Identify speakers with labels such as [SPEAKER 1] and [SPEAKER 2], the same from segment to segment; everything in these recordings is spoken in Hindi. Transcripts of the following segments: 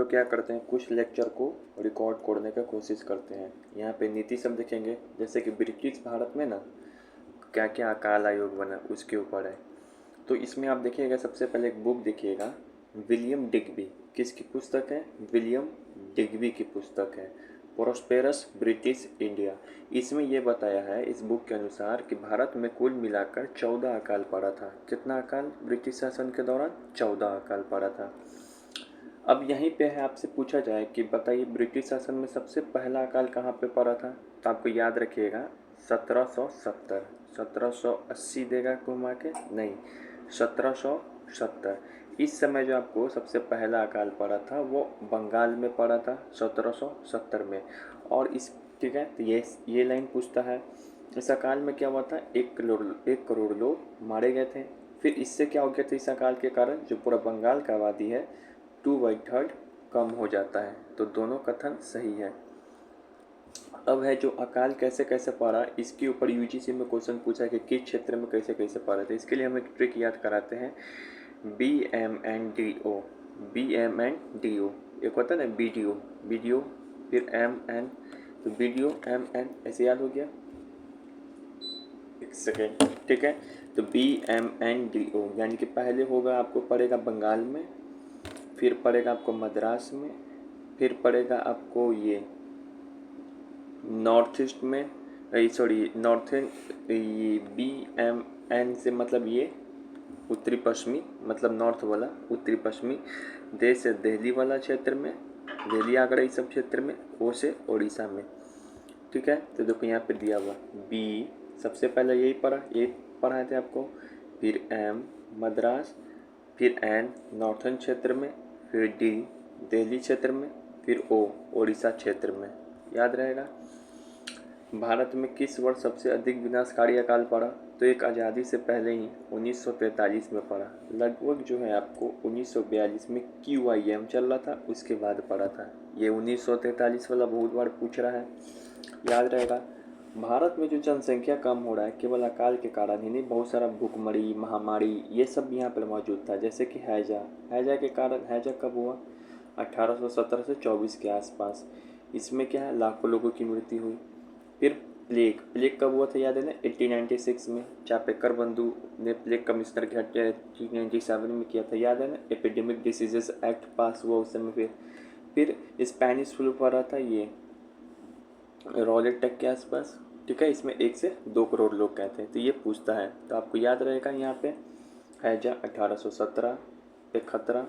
[SPEAKER 1] लोग क्या करते हैं, कुछ लेक्चर को रिकॉर्ड करने का कोशिश करते हैं। यहाँ पे नीति सब देखेंगे, जैसे कि ब्रिटिश भारत में ना क्या क्या अकाल आयोग बना उसके ऊपर है। तो इसमें आप देखिएगा, सबसे पहले एक बुक देखिएगा, विलियम डिग्बी। किसकी पुस्तक है? विलियम डिग्बी की पुस्तक है, प्रॉस्पेरस ब्रिटिश इंडिया। इसमें यह बताया है इस बुक के अनुसार कि भारत में कुल मिलाकर 14 अकाल पड़ा था। कितना अकाल ब्रिटिश शासन के दौरान? 14 अकाल पड़ा था। अब यहीं पे है, आपसे पूछा जाए कि बताइए ब्रिटिश शासन में सबसे पहला अकाल कहाँ पे पड़ा था, तो आपको याद रखिएगा 1770। 1780 देगा घुमा के? नहीं, 1770। इस समय जो आपको सबसे पहला अकाल पड़ा था वो बंगाल में पड़ा था 1770 में। और इस ठीक है, तो ये लाइन पूछता है इस अकाल में क्या हुआ था? 1 करोड़ लोग मारे गए थे। फिर इससे क्या हो गया था? इस अकाल के कारण जो पूरा बंगाल का आबादी है 2/3 कम हो जाता है। तो दोनों कथन सही है। अब है जो अकाल कैसे कैसे पड़ा, इसके ऊपर यूजीसी में क्वेश्चन पूछा है कि किस क्षेत्र में कैसे कैसे पड़ा था। इसके लिए हम एक ट्रिक याद कराते हैं, BMNDO। BMNDO एक होता है ना, BDO फिर MN, तो BDO MN ऐसे याद हो गया। एक सेकेंड, ठीक है। तो BMNDO यानी कि पहले होगा आपको पड़ेगा बंगाल में, फिर पड़ेगा आपको मद्रास में, फिर पड़ेगा आपको ये नॉर्थ ईस्ट में, सॉरी नॉर्थ, ये BMN से मतलब ये उत्तरी पश्चिमी, मतलब नॉर्थ वाला उत्तरी पश्चिमी देश है, दिल्ली वाला क्षेत्र में, दिल्ली आगरा इस सब क्षेत्र में, ओ से उड़ीसा में। ठीक है, तो देखो यहाँ पे दिया हुआ B सबसे पहले यही पढ़ाए थे आपको, फिर M मद्रास, फिर N नॉर्थन क्षेत्र में, फिर D दिल्ली क्षेत्र में, फिर O उड़ीसा क्षेत्र में। याद रहेगा। भारत में किस वर्ष सबसे अधिक विनाशकारी अकाल पड़ा? तो एक आज़ादी से पहले ही 1943 में पड़ा। लगभग जो है आपको 1942 में QIM चल रहा था, उसके बाद पड़ा था। ये 1943 वाला बहुत बार पूछ रहा है, याद रहेगा। भारत में जो जनसंख्या कम हो रहा है केवल अकाल के कारण ही नहीं, बहुत सारा भूखमरी, महामारी ये सब यहाँ पर मौजूद था। जैसे कि हैजा के कारण, हैजा कब हुआ? 1817 से 24 के आसपास। इसमें क्या है, लाखों लोगों की मृत्यु हुई। फिर प्लेग कब हुआ था? याद है ना, 1896 में चापेकर बंधु ने प्लेग कमिश्नर की हत्या 1897 में किया था, याद है ना। एपिडेमिक डिसीजेस एक्ट पास हुआ उस समय। फिर स्पेनिश फ्लू पड़ा था ये रॉलेट टैक के आसपास, ठीक है। इसमें 1 से 2 करोड़ लोग कहते हैं। तो ये पूछता है, तो आपको याद रहेगा यहाँ पे हैजा 1817 पे खतरा,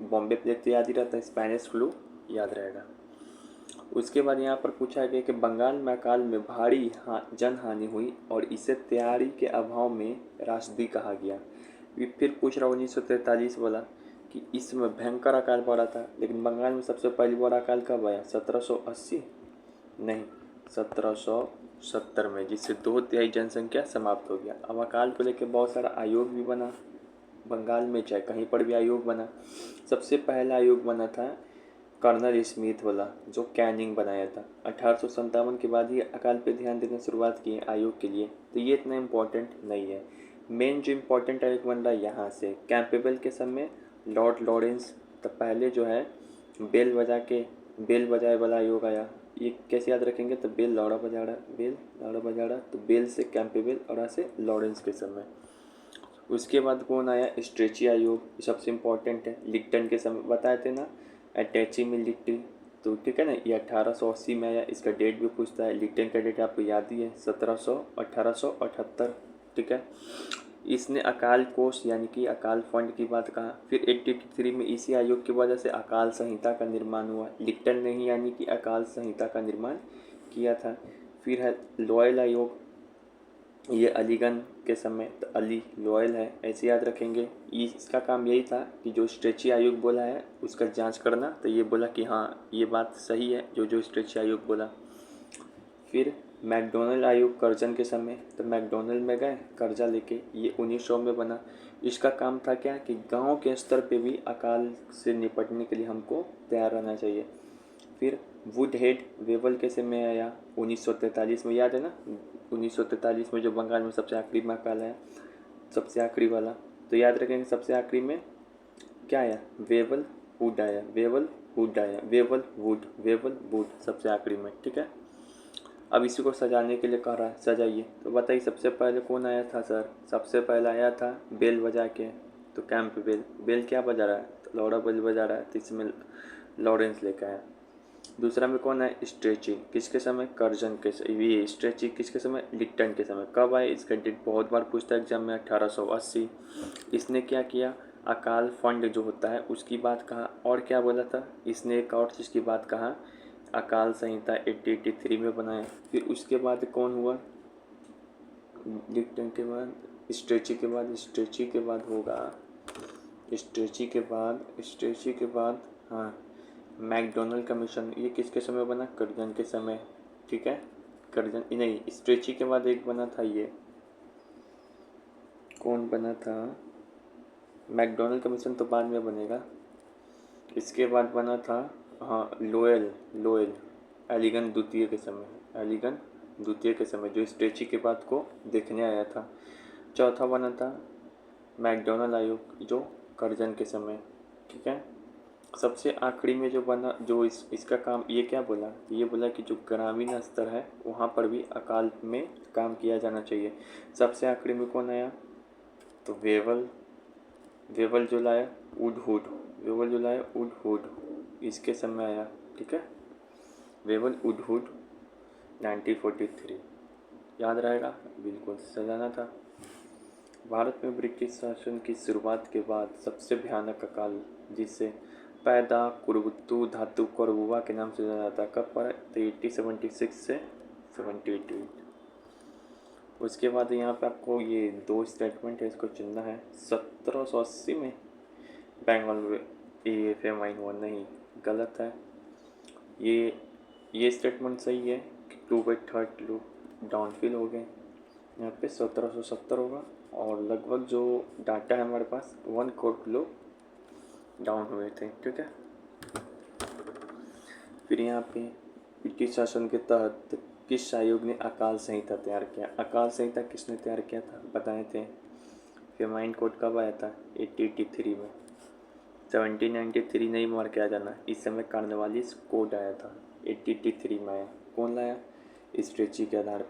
[SPEAKER 1] बॉम्बे प्लेग तो याद ही रहता है, स्पेनिश फ्लू याद रहेगा। उसके बाद यहाँ पर पूछा गया कि बंगाल में अकाल में भारी जन हानि हुई और इसे तैयारी के अभाव में राष्ट्रद्रोह कहा गया। फिर पूछ रहा 1943 वाला कि इसमें भयंकर अकाल पड़ा था, लेकिन बंगाल में सबसे पहली बार अकाल कब आया? 1780? नहीं, 1770 में, जिससे 2/3 जनसंख्या समाप्त हो गया। अब अकाल को लेकर बहुत सारा आयोग भी बना बंगाल में, चाहे कहीं पर भी आयोग बना। सबसे पहला आयोग बना था कर्नल स्मिथ वाला, जो कैनिंग बनाया था। 1857 के बाद ही अकाल पे ध्यान देना शुरुआत की है आयोग के लिए, तो ये इतना इम्पोर्टेंट नहीं है। मेन जो इम्पोर्टेंट आयोग बन रहा है यहाँ से कैंपेबल के समय लॉर्ड लॉरेंस, तो पहले जो है बेल बजाए वाला आयोग आया। ये कैसे याद रखेंगे? तो बेल लौड़ा बजाड़ा, तो बेल से कैंपेबल और से लॉरेंस के समय। उसके बाद कौन आया? स्ट्रेची आयोग, सबसे इम्पोर्टेंट है। लिप्टन के समय बताए थे ना, अटैची में लिट्टी, तो ठीक है ना, ये 1880 में आया। इसका डेट भी पूछता है, लिप्टन का डेट आपको याद ही है 1878, ठीक है। इसने अकाल कोष यानी कि अकाल फंड की बात कहा। फिर 1883 में इसी आयोग की वजह से अकाल संहिता का निर्माण हुआ। लिप्टन ने ही यानी कि अकाल संहिता का निर्माण किया था। फिर है लॉयल आयोग, ये अलीगढ़ के समय, तो अली लॉयल है ऐसे याद रखेंगे। इसका काम यही था कि जो स्ट्रेची आयोग बोला है उसका जांच करना, तो ये बोला कि हाँ ये बात सही है जो स्ट्रेची आयोग बोला। फिर मैकडोनल्ड आयोग कर्जन के समय, तो मैकडोनल्ड में गए कर्जा लेके, ये 1900 में बना। इसका काम था क्या कि गांव के स्तर पे भी अकाल से निपटने के लिए हमको तैयार रहना चाहिए। फिर वुडहेड वेवल के समय आया 1943 में, याद है ना, 1943 में जो बंगाल में सबसे आखिरी में अकाल आया, सबसे आखिरी वाला, तो याद रखेंगे सबसे आखिरी में क्या आया? वेवल वुड आया, वेवल वुड आया, वेवल वुड सबसे आखिरी में, ठीक है। अब इसी को सजाने के लिए कह रहा है सजाइए, तो बताइए सबसे पहले कौन आया था सर? सबसे पहले आया था बेल बजा के, तो कैंप बेल क्या बजा रहा है? तो लौड़ा बेल बजा रहा है, तो इसमें लॉरेंस लेकर आया। दूसरा में कौन है? स्ट्रेची, किसके समय? कर्जन के ये स्ट्रेची किसके समय? लिप्टन के समय। कब आए? इसका डेट बहुत बार पूछता है एग्जाम में, 1880। इसने क्या किया? अकाल फंड जो होता है उसकी बात कहा, और क्या बोला था इसने? एक और चीज़ की बात कहा, अकाल संहिता 1883 में बनाया। फिर उसके बाद कौन हुआ? लिप्टन के बाद स्ट्रेची के बाद होगा स्ट्रेची के बाद हाँ मैकडोनल्ड कमीशन। ये किसके समय बना? कर्जन के समय, ठीक है। कर्जन नहीं, स्ट्रेची के बाद एक बना था, ये कौन बना था? मैकडोनल्ड कमीशन तो बाद में बनेगा। इसके बाद बना था हाँ लोएल एलिगन द्वितीय के समय, जो स्ट्रेची के बाद को देखने आया था। चौथा बना था मैकडोनल्ड आयोग, जो कर्जन के समय, ठीक है। सबसे आखिरी में जो बना, जो इसका काम, ये क्या बोला? ये बोला कि जो ग्रामीण स्तर है वहाँ पर भी अकाल में काम किया जाना चाहिए। सबसे आखिरी में कौन आया? तो वेवल जो लाया वुडहुड इसके समय आया, ठीक है। वेवल वुडहुड 1943, याद रहेगा, बिल्कुल सजाना था। भारत में ब्रिटिश शासन की शुरुआत के बाद सबसे भयानक अकाल, जिसे पैदा कुर्बुत्तु धातु कोरबुआ के नाम से जाना जाता है, कब पड़ा? तो 1876 से 78। उसके बाद यहाँ पे आपको ये दो स्टेटमेंट है, इसको चुनना है। 1780 में बंगाल में ये फेमाइन हुआ, नहीं गलत है। ये स्टेटमेंट सही है कि 2/3 लोग डाउनफिल हो गए, यहाँ पे 1770 होगा। और लगभग जो डाटा है हमारे पास 1 करोड़ लोग डाउन हुए थे, ठीक है। फिर यहाँ पे ब्रिटिश शासन के तहत किस आयोग ने अकाल संहिता तैयार किया? अकाल संहिता किसने तैयार किया था? बताए थे। फेमाइन कोड कब आया था? 1883 में। 1793 नहीं मार के आ जाना, इस समय कार्नवालिस कोड आया था, 1883 में आया। कौन लाया? स्ट्रेची के आधार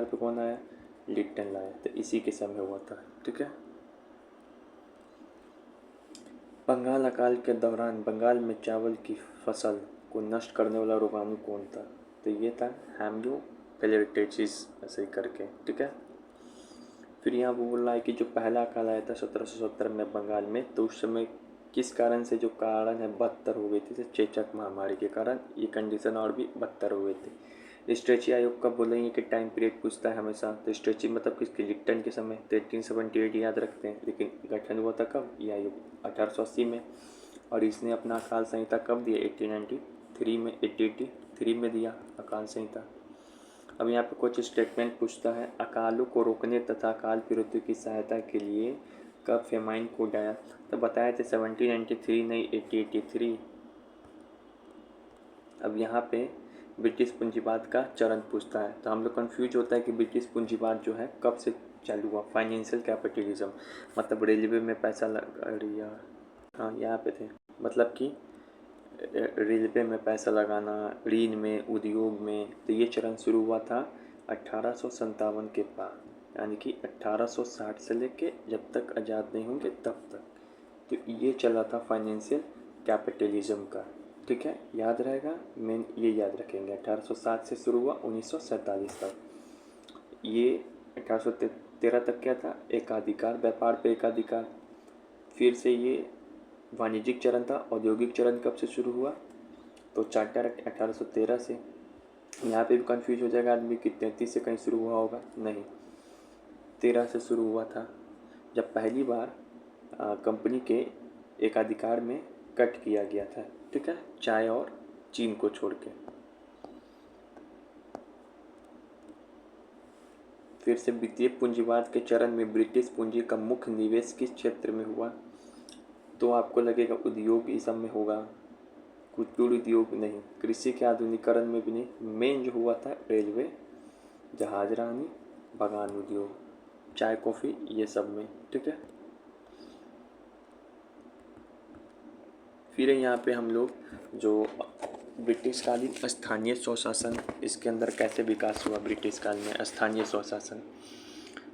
[SPEAKER 1] पे कौन आया? लिप्टन लाया, तो इसी के समय हुआ था, ठीक है। बंगाल अकाल के दौरान बंगाल में चावल की फसल को नष्ट करने वाला रोगाणु कौन था? तो ये था हेम्योपेलिटेसिस, ऐसे ही करके, ठीक है। फिर यहाँ वो बोल रहा है कि जो पहला अकाल आया था 1770 में बंगाल में, तो उस समय किस कारण से, जो कारण है बदतर हो गई थी, जैसे चेचक महामारी के कारण ये कंडीशन और भी बदतर हो गए थे। स्ट्रेची आयोग कब बोलेंगे कि टाइम पीरियड पूछता है हमेशा, तो स्ट्रेची मतलब किसके? लिप्टन के समय, तो 1878 याद रखते हैं। लेकिन गठन हुआ था कब ये आयोग? 1880 में। और इसने अपना अकाल संहिता कब दिया? 1883 में दिया अकाल संहिता। अब यहाँ पे कुछ स्टेटमेंट पूछता है, अकालों को रोकने तथा अकाल विरोधियों की सहायता के लिए कब फेमाइन कोड आया? तो बताए थे 1793, नहीं 1883। अब यहाँ पे ब्रिटिश पूंजीवाद का चरण पूछता है, तो हम लोग कंफ्यूज होता है कि ब्रिटिश पूंजीवाद जो है कब से चालू हुआ? फाइनेंशियल कैपिटलिज्म, मतलब रेलवे में पैसा लगा, हाँ यहाँ पे थे, मतलब कि रेलवे में पैसा लगाना, ऋण में, उद्योग में, तो ये चरण शुरू हुआ था 1857 के बाद, यानी कि 1860 से लेके जब तक आज़ाद नहीं होंगे तब तक। तो ये चला था फाइनेंशियल कैपिटलिज्म का, ठीक है, याद रहेगा। मेन ये याद रखेंगे, 1860 से शुरू हुआ 1947 तक। ये 1813 तक क्या था? एकाधिकार, व्यापार पे एकाधिकार। फिर से ये वाणिज्यिक चरण था। औद्योगिक चरण कब से शुरू हुआ? तो चार्टर एक्ट 1813 से। यहाँ पे भी कंफ्यूज हो जाएगा आदमी कि 33 से कहीं शुरू हुआ होगा, नहीं 13 से शुरू हुआ था, जब पहली बार कंपनी के एकाधिकार में कट किया गया था, ठीक है, चाय और चीन को छोड़ के। फिर से वित्तीय पूंजीवाद के चरण में ब्रिटिश पूंजी का मुख्य निवेश किस क्षेत्र में हुआ? तो आपको लगेगा उद्योग इस सब में होगा, कुटीर उद्योग नहीं, कृषि के आधुनिकीकरण में भी नहीं, मेन जो हुआ था रेलवे, जहाजरानी, बागान उद्योग, चाय कॉफ़ी, ये सब में, ठीक है। फिर यहाँ पे हम लोग जो ब्रिटिशकालीन स्थानीय स्वशासन, इसके अंदर कैसे विकास हुआ ब्रिटिश काल में स्थानीय स्वशासन।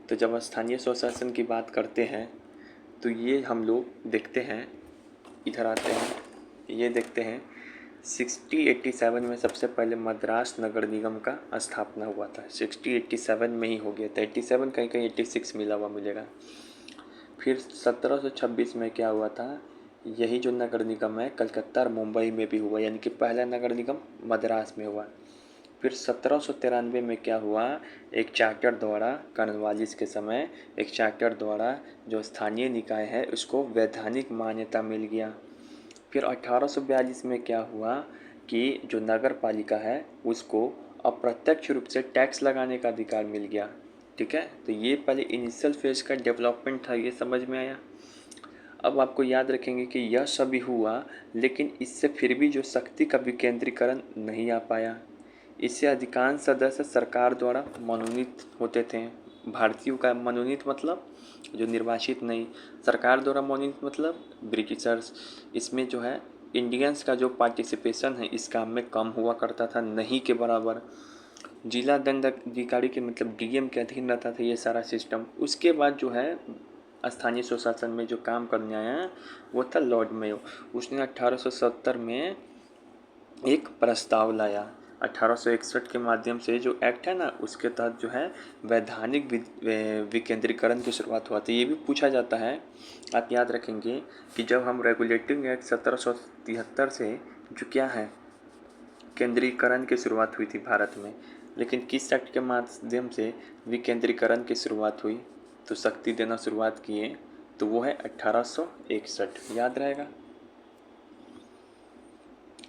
[SPEAKER 1] तो जब स्थानीय स्वशासन की बात करते हैं तो ये हम लोग देखते हैं, इधर आते हैं, ये देखते हैं 1687 में सबसे पहले मद्रास नगर निगम का स्थापना हुआ था। 1687 में ही हो गया था, 87 कहीं कहीं 86 मिला हुआ मिलेगा। फिर 1726 में क्या हुआ था, यही जो नगर निगम है कलकत्ता और मुंबई में भी हुआ, यानी कि पहला नगर निगम मद्रास में हुआ। फिर 1793 में क्या हुआ, एक चार्टर द्वारा कॉर्नवालिस के समय एक चार्टर द्वारा जो स्थानीय निकाय है उसको वैधानिक मान्यता मिल गया। फिर 1842 में क्या हुआ कि जो नगर पालिका है उसको अप्रत्यक्ष रूप से टैक्स लगाने का अधिकार मिल गया। ठीक है, तो ये पहले इनिशियल फेज का डेवलपमेंट था, ये समझ में आया। अब आपको याद रखेंगे कि यह सभी हुआ, लेकिन इससे फिर भी जो शक्ति का विकेंद्रीकरण नहीं आ पाया। इससे अधिकांश सदस्य सरकार द्वारा मनोनीत होते थे। भारतीयों का मनोनीत मतलब जो निर्वाचित नहीं, सरकार द्वारा मनोनीत मतलब ब्रिटिशर्स। इसमें जो है इंडियंस का जो पार्टिसिपेशन है इस काम में कम हुआ करता था, नहीं के बराबर। जिला दंडाधिकारी के मतलब डीएम के अधीन रहता था ये सारा सिस्टम। उसके बाद जो है स्थानीय स्वशासन में जो काम करने आया वो था लॉर्ड मेयो। उसने 1870 में एक प्रस्ताव लाया। 1861 के माध्यम से जो एक्ट है ना उसके तहत जो है वैधानिक विकेंद्रीकरण की शुरुआत हुआ थी। ये भी पूछा जाता है, आप याद रखेंगे कि जब हम रेगुलेटिंग एक्ट 1773 से जो क्या है केंद्रीकरण की शुरुआत हुई थी भारत में, लेकिन किस एक्ट के माध्यम से विकेंद्रीकरण की शुरुआत हुई, तो शक्ति देना शुरुआत किए, तो वो है 1861, याद रहेगा।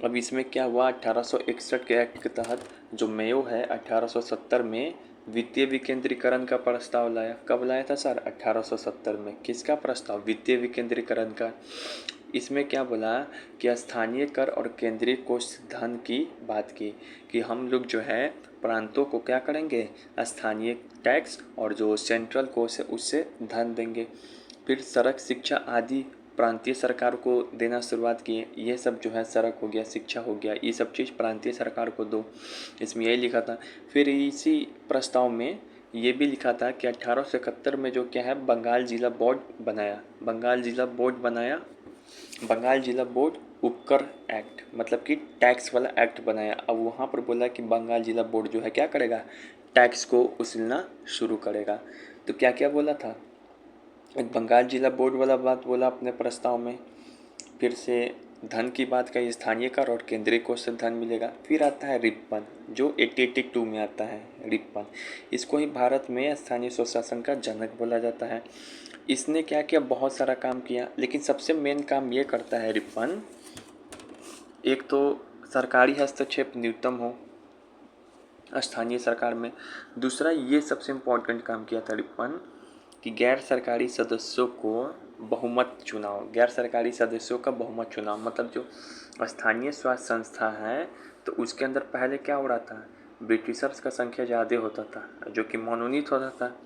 [SPEAKER 1] अब इसमें क्या हुआ, 1861 के एक्ट के तहत जो मेयो है 1870 में वित्तीय विकेंद्रीकरण का प्रस्ताव लाया। कब लाया था सर, 1870 में। किसका प्रस्ताव, वित्तीय विकेंद्रीकरण का। इसमें क्या बोला कि स्थानीय कर और केंद्रीय कोष धन की बात की कि हम लोग जो है प्रांतों को क्या करेंगे, स्थानीय टैक्स और जो सेंट्रल कोष है उससे धन देंगे। फिर सड़क, शिक्षा आदि प्रांतीय सरकार को देना शुरुआत किए। ये सब जो है सड़क हो गया, शिक्षा हो गया, ये सब चीज़ प्रांतीय सरकार को दो, इसमें यही लिखा था। फिर इसी प्रस्ताव में ये भी लिखा था कि 1871 में जो क्या है बंगाल जिला बोर्ड बनाया। बंगाल जिला बोर्ड बनाया, बंगाल जिला बोर्ड उपकर एक्ट, मतलब कि टैक्स वाला एक्ट बनाया। अब वहाँ पर बोला कि बंगाल जिला बोर्ड जो है क्या करेगा, टैक्स को वसूलना शुरू करेगा। तो क्या क्या बोला था, एक बंगाल जिला बोर्ड वाला बात बोला अपने प्रस्ताव में। फिर से धन की बात कही, स्थानीय कर और केंद्रीय कोष से धन मिलेगा। फिर आता है रिपन, जो 1882 में आता है रिपन। इसको ही भारत में स्थानीय स्वशासन का जनक बोला जाता है। इसने क्या किया, बहुत सारा काम किया, लेकिन सबसे मेन काम ये करता है रिपन, एक तो सरकारी हस्तक्षेप न्यूनतम हो स्थानीय सरकार में। दूसरा ये सबसे इम्पोर्टेंट काम किया था रिपन कि गैर सरकारी सदस्यों को बहुमत चुनाव, गैर सरकारी सदस्यों का बहुमत चुनाव, मतलब जो स्थानीय स्वास्थ्य संस्था है तो उसके अंदर पहले क्या हो रहा था, ब्रिटिशर्स का संख्या ज़्यादा होता था जो कि मनोनीत होता था।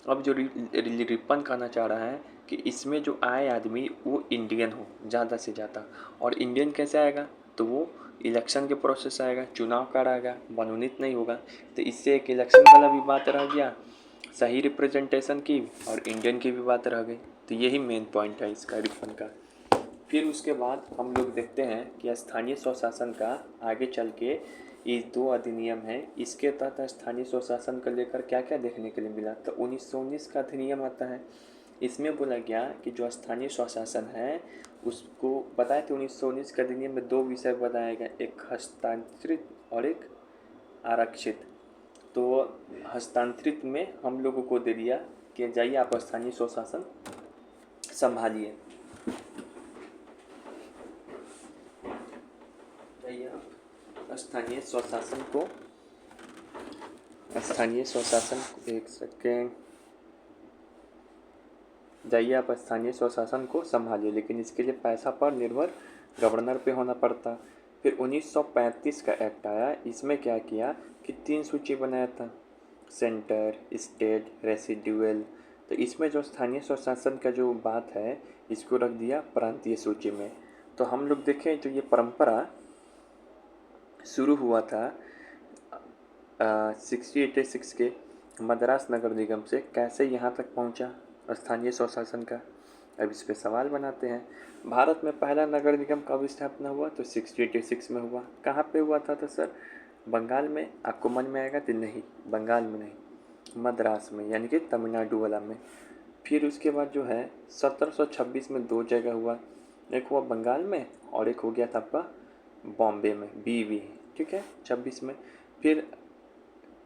[SPEAKER 1] अब जो रिपन कहना चाह रहा है कि इसमें जो आए आदमी वो इंडियन हो ज़्यादा से ज़्यादा, और इंडियन कैसे आएगा, तो वो इलेक्शन के प्रोसेस आएगा, चुनाव कराएगा, मनोनीत नहीं होगा। तो इससे एक इलेक्शन वाला भी बात रह गया, सही रिप्रेजेंटेशन की, और इंडियन की भी बात रह गई। तो यही मेन पॉइंट है इसका रिपन का। फिर उसके बाद हम लोग देखते हैं कि स्थानीय स्वशासन का आगे चल के ये 2 अधिनियम है, इसके तहत स्थानीय स्वशासन को लेकर क्या क्या देखने के लिए मिला। तो 1919 का अधिनियम आता है, इसमें बोला गया कि जो स्थानीय स्वशासन है उसको बताया कि 1919 के अधिनियम में 2 विषय बताया गया, एक हस्तांतरित और एक आरक्षित। तो हस्तांतरित में हम लोगों को दे दिया कि जाइए आप स्थानीय स्वशासन संभालिए, जाइए आप स्थानीय स्वशासन को, स्थानीय स्वशासन को, एक सेकेंड, जाइए आप स्थानीय स्वशासन को संभालिए, लेकिन इसके लिए पैसा पर निर्भर गवर्नर पे होना पड़ता। फिर 1935 का एक्ट आया, इसमें क्या किया कि 3 सूची बनाया था, सेंटर, स्टेट, रेसिडुअल। तो इसमें जो स्थानीय स्वशासन का जो बात है इसको रख दिया प्रांतीय सूची में। तो हम लोग देखें जो ये परंपरा शुरू हुआ था 1686 के मद्रास नगर निगम से, कैसे यहाँ तक पहुँचा स्थानीय स्वशासन का, अब इस पे सवाल बनाते हैं। भारत में पहला नगर निगम कब स्थापना हुआ? तो 1686 में हुआ। कहाँ पे हुआ था? तो सर बंगाल में। आपको मन में आएगा तो नहीं, बंगाल में नहीं, मद्रास में, यानी कि तमिलनाडु वाला में। फिर उसके बाद जो है 1726 में 2 जगह हुआ, एक हुआ बंगाल में और एक हो गया था आपका बॉम्बे में, बीवी, ठीक है, 26 में। फिर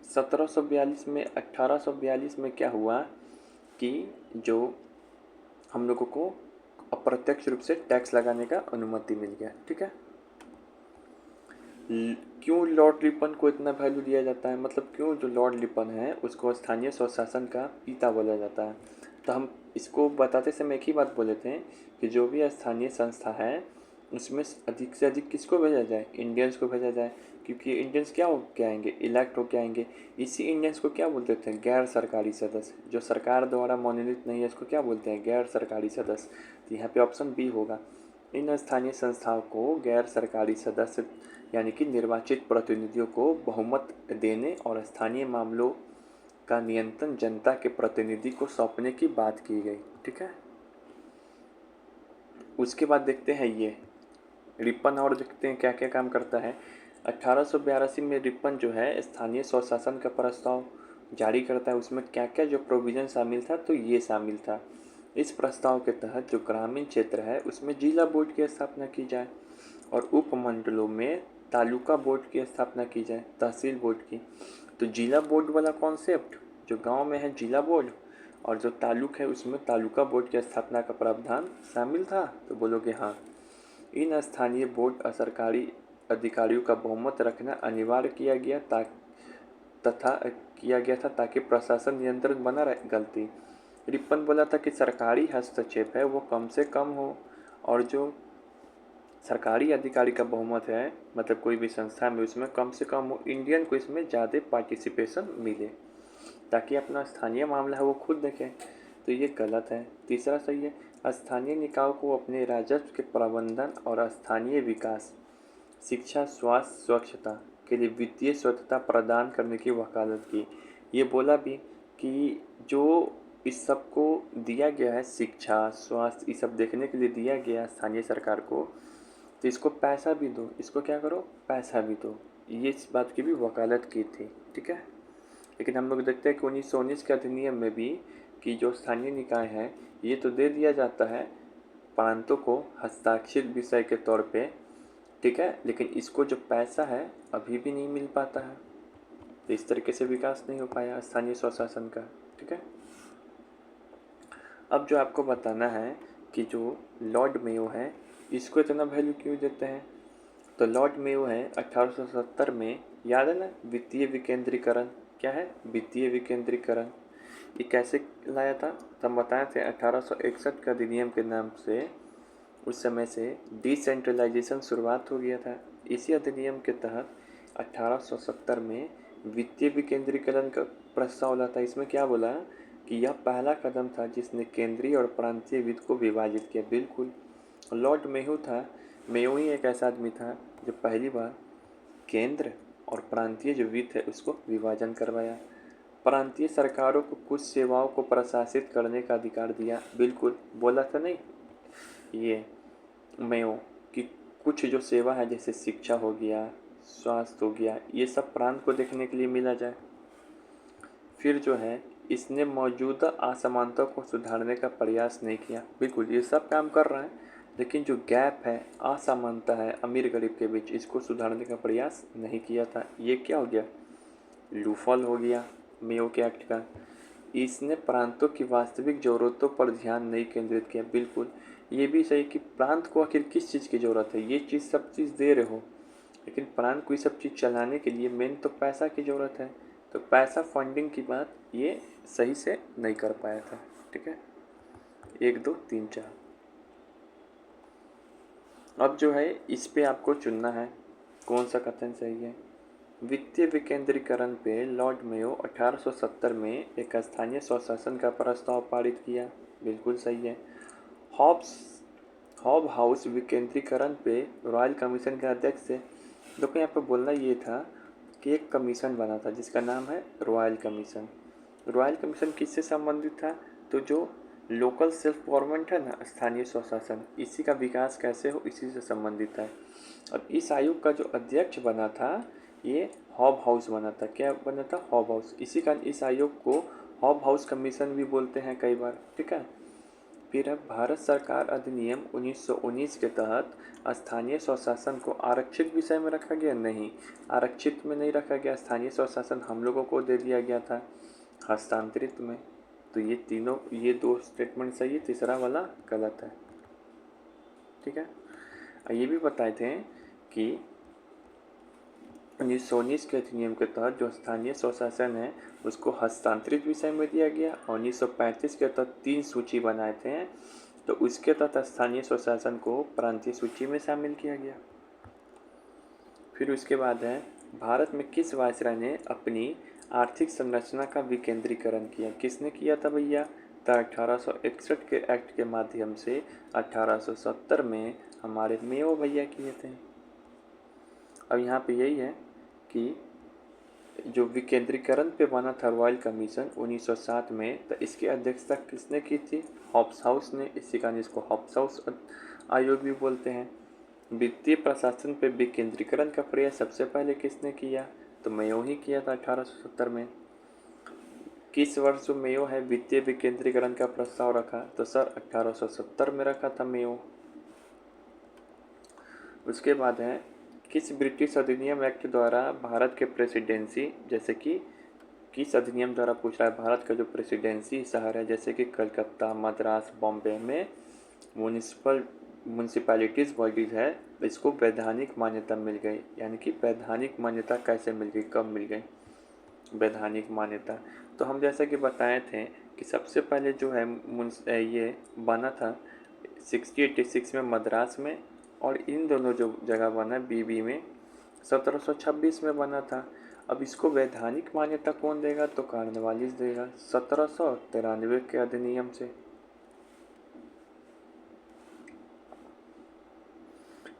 [SPEAKER 1] 1742 में 1842 में क्या हुआ कि जो हम लोगों को अप्रत्यक्ष रूप से टैक्स लगाने का अनुमति मिल गया, ठीक है। क्यों लॉर्ड रिपन को इतना वैल्यू दिया जाता है, मतलब क्यों जो लॉर्ड रिपन है उसको स्थानीय स्वशासन का पिता बोला जाता है? तो हम इसको बताते समय एक ही बात बोले थे कि जो भी स्थानीय संस्था है उसमें अधिक से अधिक किसको भेजा जाए? इंडियंस को भेजा जाए, क्योंकि इंडियंस क्या हो के आएंगे? इलेक्ट होके आएंगे। इसी इंडियंस को क्या बोलते थे? गैर सरकारी सदस्य। जो सरकार द्वारा मनोनीत नहीं है इसको क्या बोलते हैं? गैर सरकारी सदस्य। तो यहाँ पे ऑप्शन बी होगा। इन स्थानीय संस्थाओं को गैर सरकारी सदस्य यानी कि निर्वाचित प्रतिनिधियों को बहुमत देने और स्थानीय मामलों का नियंत्रण जनता के प्रतिनिधि को सौंपने की बात की गई, ठीक है। उसके बाद देखते हैं ये रिपन, और देखते हैं क्या क्या काम करता है। 1882 में रिपन जो है स्थानीय स्वशासन का प्रस्ताव जारी करता है। उसमें क्या क्या जो प्रोविज़न शामिल था? तो ये शामिल था, इस प्रस्ताव के तहत जो ग्रामीण क्षेत्र है उसमें जिला बोर्ड की स्थापना की जाए और उपमंडलों में तालुका बोर्ड की स्थापना की जाए, तहसील बोर्ड की। तो जिला बोर्ड वाला कॉन्सेप्ट जो गांव में है जिला बोर्ड, और जो तालुक है उसमें तालुका बोर्ड की स्थापना का प्रावधान शामिल था। तो बोलोगे हाँ। इन स्थानीय बोर्ड सरकारी अधिकारियों का बहुमत रखना अनिवार्य किया गया था ताकि प्रशासन नियंत्रण बना रहे। गलती, रिपन बोला था कि सरकारी हस्तक्षेप है वो कम से कम हो, और जो सरकारी अधिकारी का बहुमत है मतलब कोई भी संस्था में उसमें कम से कम हो, इंडियन को इसमें ज़्यादा पार्टिसिपेशन मिले ताकि अपना स्थानीय मामला है वो खुद देखें। तो ये गलत है। तीसरा सही है, स्थानीय निकायों को अपने राजस्व के प्रबंधन और स्थानीय विकास, शिक्षा, स्वास्थ्य, स्वच्छता के लिए वित्तीय स्वतंत्रता प्रदान करने की वकालत की। ये बोला भी कि जो इस सब को दिया गया है, शिक्षा, स्वास्थ्य, ये सब देखने के लिए दिया गया है स्थानीय सरकार को, तो इसको पैसा भी दो, इसको क्या करो? पैसा भी दो। ये इस बात की भी वकालत की थी, ठीक है। लेकिन हम लोग देखते हैं कि 1919 के अधिनियम में भी कि जो स्थानीय निकाय है ये तो दे दिया जाता है प्रांतों को हस्ताक्षरित विषय के तौर पे, ठीक है, लेकिन इसको जो पैसा है अभी भी नहीं मिल पाता है। तो इस तरीके से विकास नहीं हो पाया स्थानीय स्वशासन का, ठीक है। अब जो आपको बताना है कि जो लॉर्ड मेयो है इसको इतना वैल्यू क्यों देते हैं? तो लॉर्ड मेयो है 1870 में, याद है ना, वित्तीय विकेंद्रीकरण। क्या है? वित्तीय विकेंद्रीकरण। ये कैसे लाया था? तो हम बताए थे 1861 का अधिनियम के नाम से उस समय से डिसेंट्रलाइजेशन शुरुआत हो गया था। इसी अधिनियम के तहत 1870 में वित्तीय विकेंद्रीकरण का प्रस्ताव लाता। इसमें क्या बोला कि यह पहला कदम था जिसने केंद्रीय और प्रांतीय वित्त को विभाजित किया। बिल्कुल, लॉर्ड मेयो था। मेयो ही एक ऐसा आदमी था जो पहली बार केंद्र और प्रांतीय जो वित्त है उसको विभाजन करवाया। प्रांतीय सरकारों को कुछ सेवाओं को प्रशासित करने का अधिकार दिया। बिल्कुल, बोला था नहीं ये मेयो कि कुछ जो सेवा है जैसे शिक्षा हो गया, स्वास्थ्य हो गया, ये सब प्रांत को देखने के लिए मिला जाए। फिर जो है इसने मौजूदा असमानता को सुधारने का प्रयास नहीं किया। बिल्कुल, ये सब काम कर रहा है लेकिन जो गैप है, असमानता है अमीर गरीब के बीच, इसको सुधारने का प्रयास नहीं किया था। ये क्या हो गया? लूफॉल हो गया मेयो के एक्ट का। इसने प्रांतों की वास्तविक ज़रूरतों पर ध्यान नहीं केंद्रित किया। बिल्कुल, ये भी सही कि प्रांत को आखिर किस चीज़ की ज़रूरत है? ये चीज़ सब चीज़ दे रहे हो लेकिन प्रांत को ये सब चीज़ चलाने के लिए मेन तो पैसा की ज़रूरत है। तो पैसा फंडिंग की बात ये सही से नहीं कर पाया था, ठीक है। 1 2 3 4। अब जो है इस पे आपको चुनना है कौन सा कथन सही है। वित्तीय विकेंद्रीकरण पे लॉर्ड मेयो 1870 में एक स्थानीय स्वशासन का प्रस्ताव पारित किया। बिल्कुल सही है। हॉब्स हॉब हाउस विकेंद्रीकरण पे रॉयल कमीशन के अध्यक्ष थे। देखो यहाँ पे बोलना ये था कि एक कमीशन बना था जिसका नाम है रॉयल कमीशन। रॉयल कमीशन किससे संबंधित था? तो जो लोकल सेल्फ गवर्नमेंट है ना, स्थानीय स्वशासन, इसी का विकास कैसे हो इसी से संबंधित है। अब इस आयोग का जो अध्यक्ष बना था ये हॉब हाउस बना था। क्या बना था? Hob house. इसी कारण इस आयोग को हॉब हाउस कमीशन भी बोलते हैं कई बार। ठीक है। फिर है भारत सरकार अधिनियम 1919 के तहत स्थानीय स्वशासन को आरक्षित विषय में रखा गया? नहीं, आरक्षित में नहीं रखा गया। स्थानीय स्वशासन हम लोगों को दे दिया गया था हस्तांतरित में। तो ये दो स्टेटमेंट सही है, तीसरा वाला गलत है। ठीक है। ये भी बताए थे कि 1919 के अधिनियम के तहत जो स्थानीय स्वशासन है उसको हस्तांतरित विषय में दिया गया और 1935 के तहत 3 सूची बनाए थे, तो उसके तहत स्थानीय स्वशासन को प्रांतीय सूची में शामिल किया गया। फिर उसके बाद है भारत में किस वायसराय ने अपनी आर्थिक संरचना का विकेंद्रीकरण किया? किसने किया था भैया? तो 1861 के एक्ट के माध्यम से 1870 में हमारे मेयो भैया किए थे। अब यहाँ पे यही है कि जो विकेंद्रीकरण पे बना था रॉयल कमीशन 1907 में, तो इसकी अध्यक्षता किसने की थी? हॉब्स हाउस ने। इसी कारण इसको हॉब्स हाउस आयोग भी बोलते हैं। वित्तीय प्रशासन पे विकेंद्रीकरण का प्रयास सबसे पहले किसने किया? तो मेयो ही किया था 1870 में। किस वर्ष जो मेयो है वित्तीय विकेंद्रीकरण का प्रस्ताव रखा? तो सर 1870 में रखा था मेयो। उसके बाद है किस ब्रिटिश अधिनियम एक्ट द्वारा भारत के प्रेसिडेंसी, जैसे कि किस अधिनियम द्वारा पूछ रहा है, भारत का जो प्रेसिडेंसी शहर है जैसे कि कलकत्ता, मद्रास, बॉम्बे में म्यूनिसिपैलिटीज़ बॉडीज है, इसको वैधानिक मान्यता मिल गई। यानी कि वैधानिक मान्यता कैसे मिल गई, कब मिल गई वैधानिक मान्यता? तो हम जैसा कि बताए थे कि सबसे पहले जो है ये बना था 1686 में मद्रास में, और इन दोनों जो जगह बना बीबी में 1726 में बना था। अब इसको वैधानिक मान्यता कौन देगा? तो कॉर्नवालिस देगा 1793 के अधिनियम से।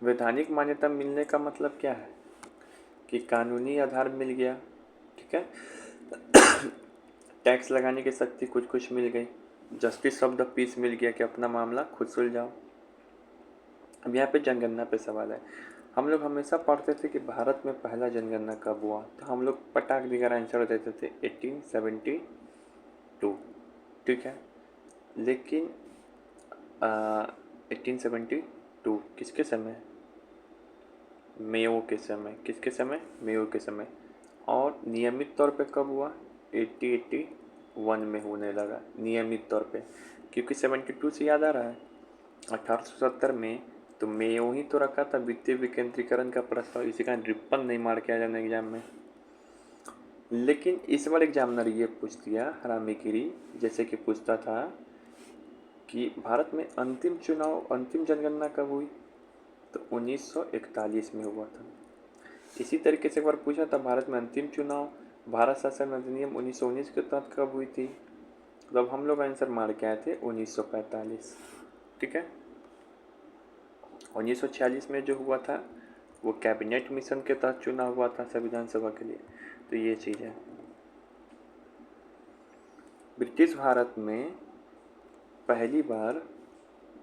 [SPEAKER 1] वैधानिक मान्यता मिलने का मतलब क्या है कि कानूनी आधार मिल गया। ठीक है। टैक्स लगाने की शक्ति कुछ कुछ मिल गई, जस्टिस ऑफ द पीस मिल गया कि अपना मामला खुद सुलझाओ। अब यहाँ पे जनगणना पे सवाल है। हम लोग हमेशा पढ़ते थे कि भारत में पहला जनगणना कब हुआ, तो हम लोग पटाख दिगर आंसर देते थे 1872। ठीक है। लेकिन 1872 किसके समय? मेयो के समय। किसके समय? मेयो के समय। और नियमित तौर पे कब हुआ? 1881 में होने लगा नियमित तौर पे, क्योंकि 72 से याद आ रहा है 1870 में तो मेयो ही तो रखा था वित्तीय विकेंद्रीकरण का प्रस्ताव। इसी का रिप्पन नहीं मार के आ जाना एग्जाम में। लेकिन इस बार एग्जामिनर ये पूछ दिया हरामीगिरी, जैसे कि पूछता था कि भारत में अंतिम जनगणना कब हुई? तो 1941 में हुआ था। इसी तरीके से एक बार पूछा था भारत में अंतिम चुनाव भारत शासन अधिनियम 1919 के तहत कब हुई थी? तो अब हम लोग आंसर मार के आए थे 1945। ठीक है। 1946 में जो हुआ था वो कैबिनेट मिशन के तहत चुनाव हुआ था संविधान सभा के लिए। तो ये चीज़ है। ब्रिटिश भारत में पहली बार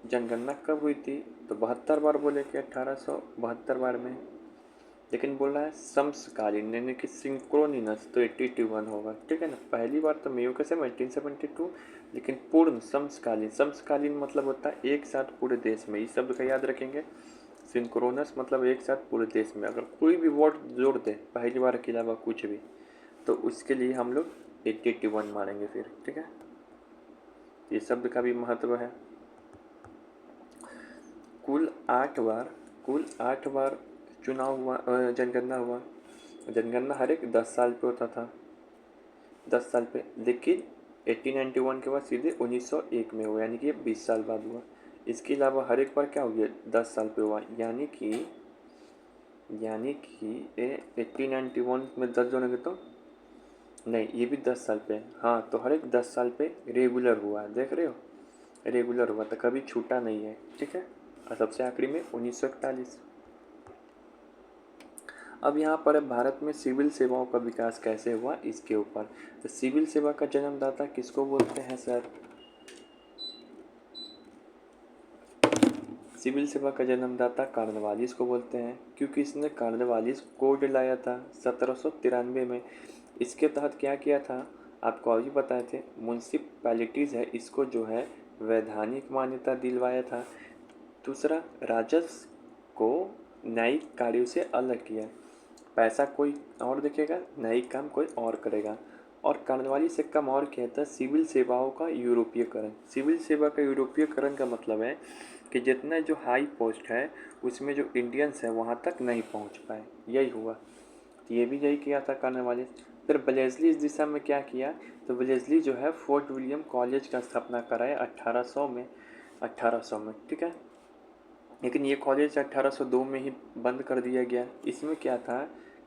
[SPEAKER 1] जनगणना कब हुई थी? तो 72 बार बोले कि 1872 बार में। लेकिन बोल रहा है समकालीन यानी कि सिंक्रोनिनस, तो 81 होगा। ठीक है ना। पहली बार तो मेयो के समय 1872, लेकिन पूर्ण समकालीन, समकालीन मतलब होता है एक साथ पूरे देश में। इस शब्द का याद रखेंगे। सिंक्रोनस मतलब एक साथ पूरे देश में। अगर कोई भी वर्ड जोड़ दे पहली बार के अलावा कुछ भी, तो उसके लिए हम लोग 81 मानेंगे फिर। ठीक है। ये शब्द का भी महत्व है। कुल 8 बार चुनाव हुआ, जनगणना हुआ। जनगणना हर एक 10 साल पे होता था, 10 साल पे। लेकिन 1891 के बाद सीधे 1901 में हुआ, यानी कि ये 20 साल बाद हुआ। इसके अलावा हर एक बार क्या हो गया? 10 साल पे हुआ। यानी कि 1891 में 10 जोड़ेंगे तो नहीं, ये भी 10 साल पे। हाँ, तो हर एक 10 साल पे रेगुलर हुआ। देख रहे हो, रेगुलर हुआ तो कभी छूटा नहीं है। ठीक है। और सबसे आखिरी में 1941। अब यहाँ पर भारत में सिविल सेवाओं का विकास कैसे हुआ इसके ऊपर। तो सिविल सेवा का जन्मदाता किसको बोलते हैं सर? सिविल सेवा का जन्मदाता कॉर्नवालिस को बोलते हैं, क्योंकि इसने कॉर्नवालिस कोड लाया था 1793 में। इसके तहत क्या किया था, आपको अभी बताए थे, म्यूनसिपैलिटीज़ है इसको जो है वैधानिक मान्यता दिलवाया था। दूसरा, राजस्व को न्यायिक कार्यों से अलग किया, पैसा कोई और देखेगा, न्यायिक काम कोई और करेगा। और कॉर्नवालिस से कम और किया था सिविल सेवाओं का यूरोपीयकरण। सिविल सेवा का यूरोपीयकरण का मतलब है कि जितना जो हाई पोस्ट है उसमें जो इंडियंस है वहाँ तक नहीं पहुँच पाए, यही हुआ। तो ये भी यही किया था कॉर्नवालिस। फिर ब्लेजली इस दिशा में क्या किया, तो ब्लेजली जो है फोर्ट विलियम कॉलेज का स्थापना कराया 1800 में, ठीक है। लेकिन ये कॉलेज 1802 में ही बंद कर दिया गया। इसमें क्या था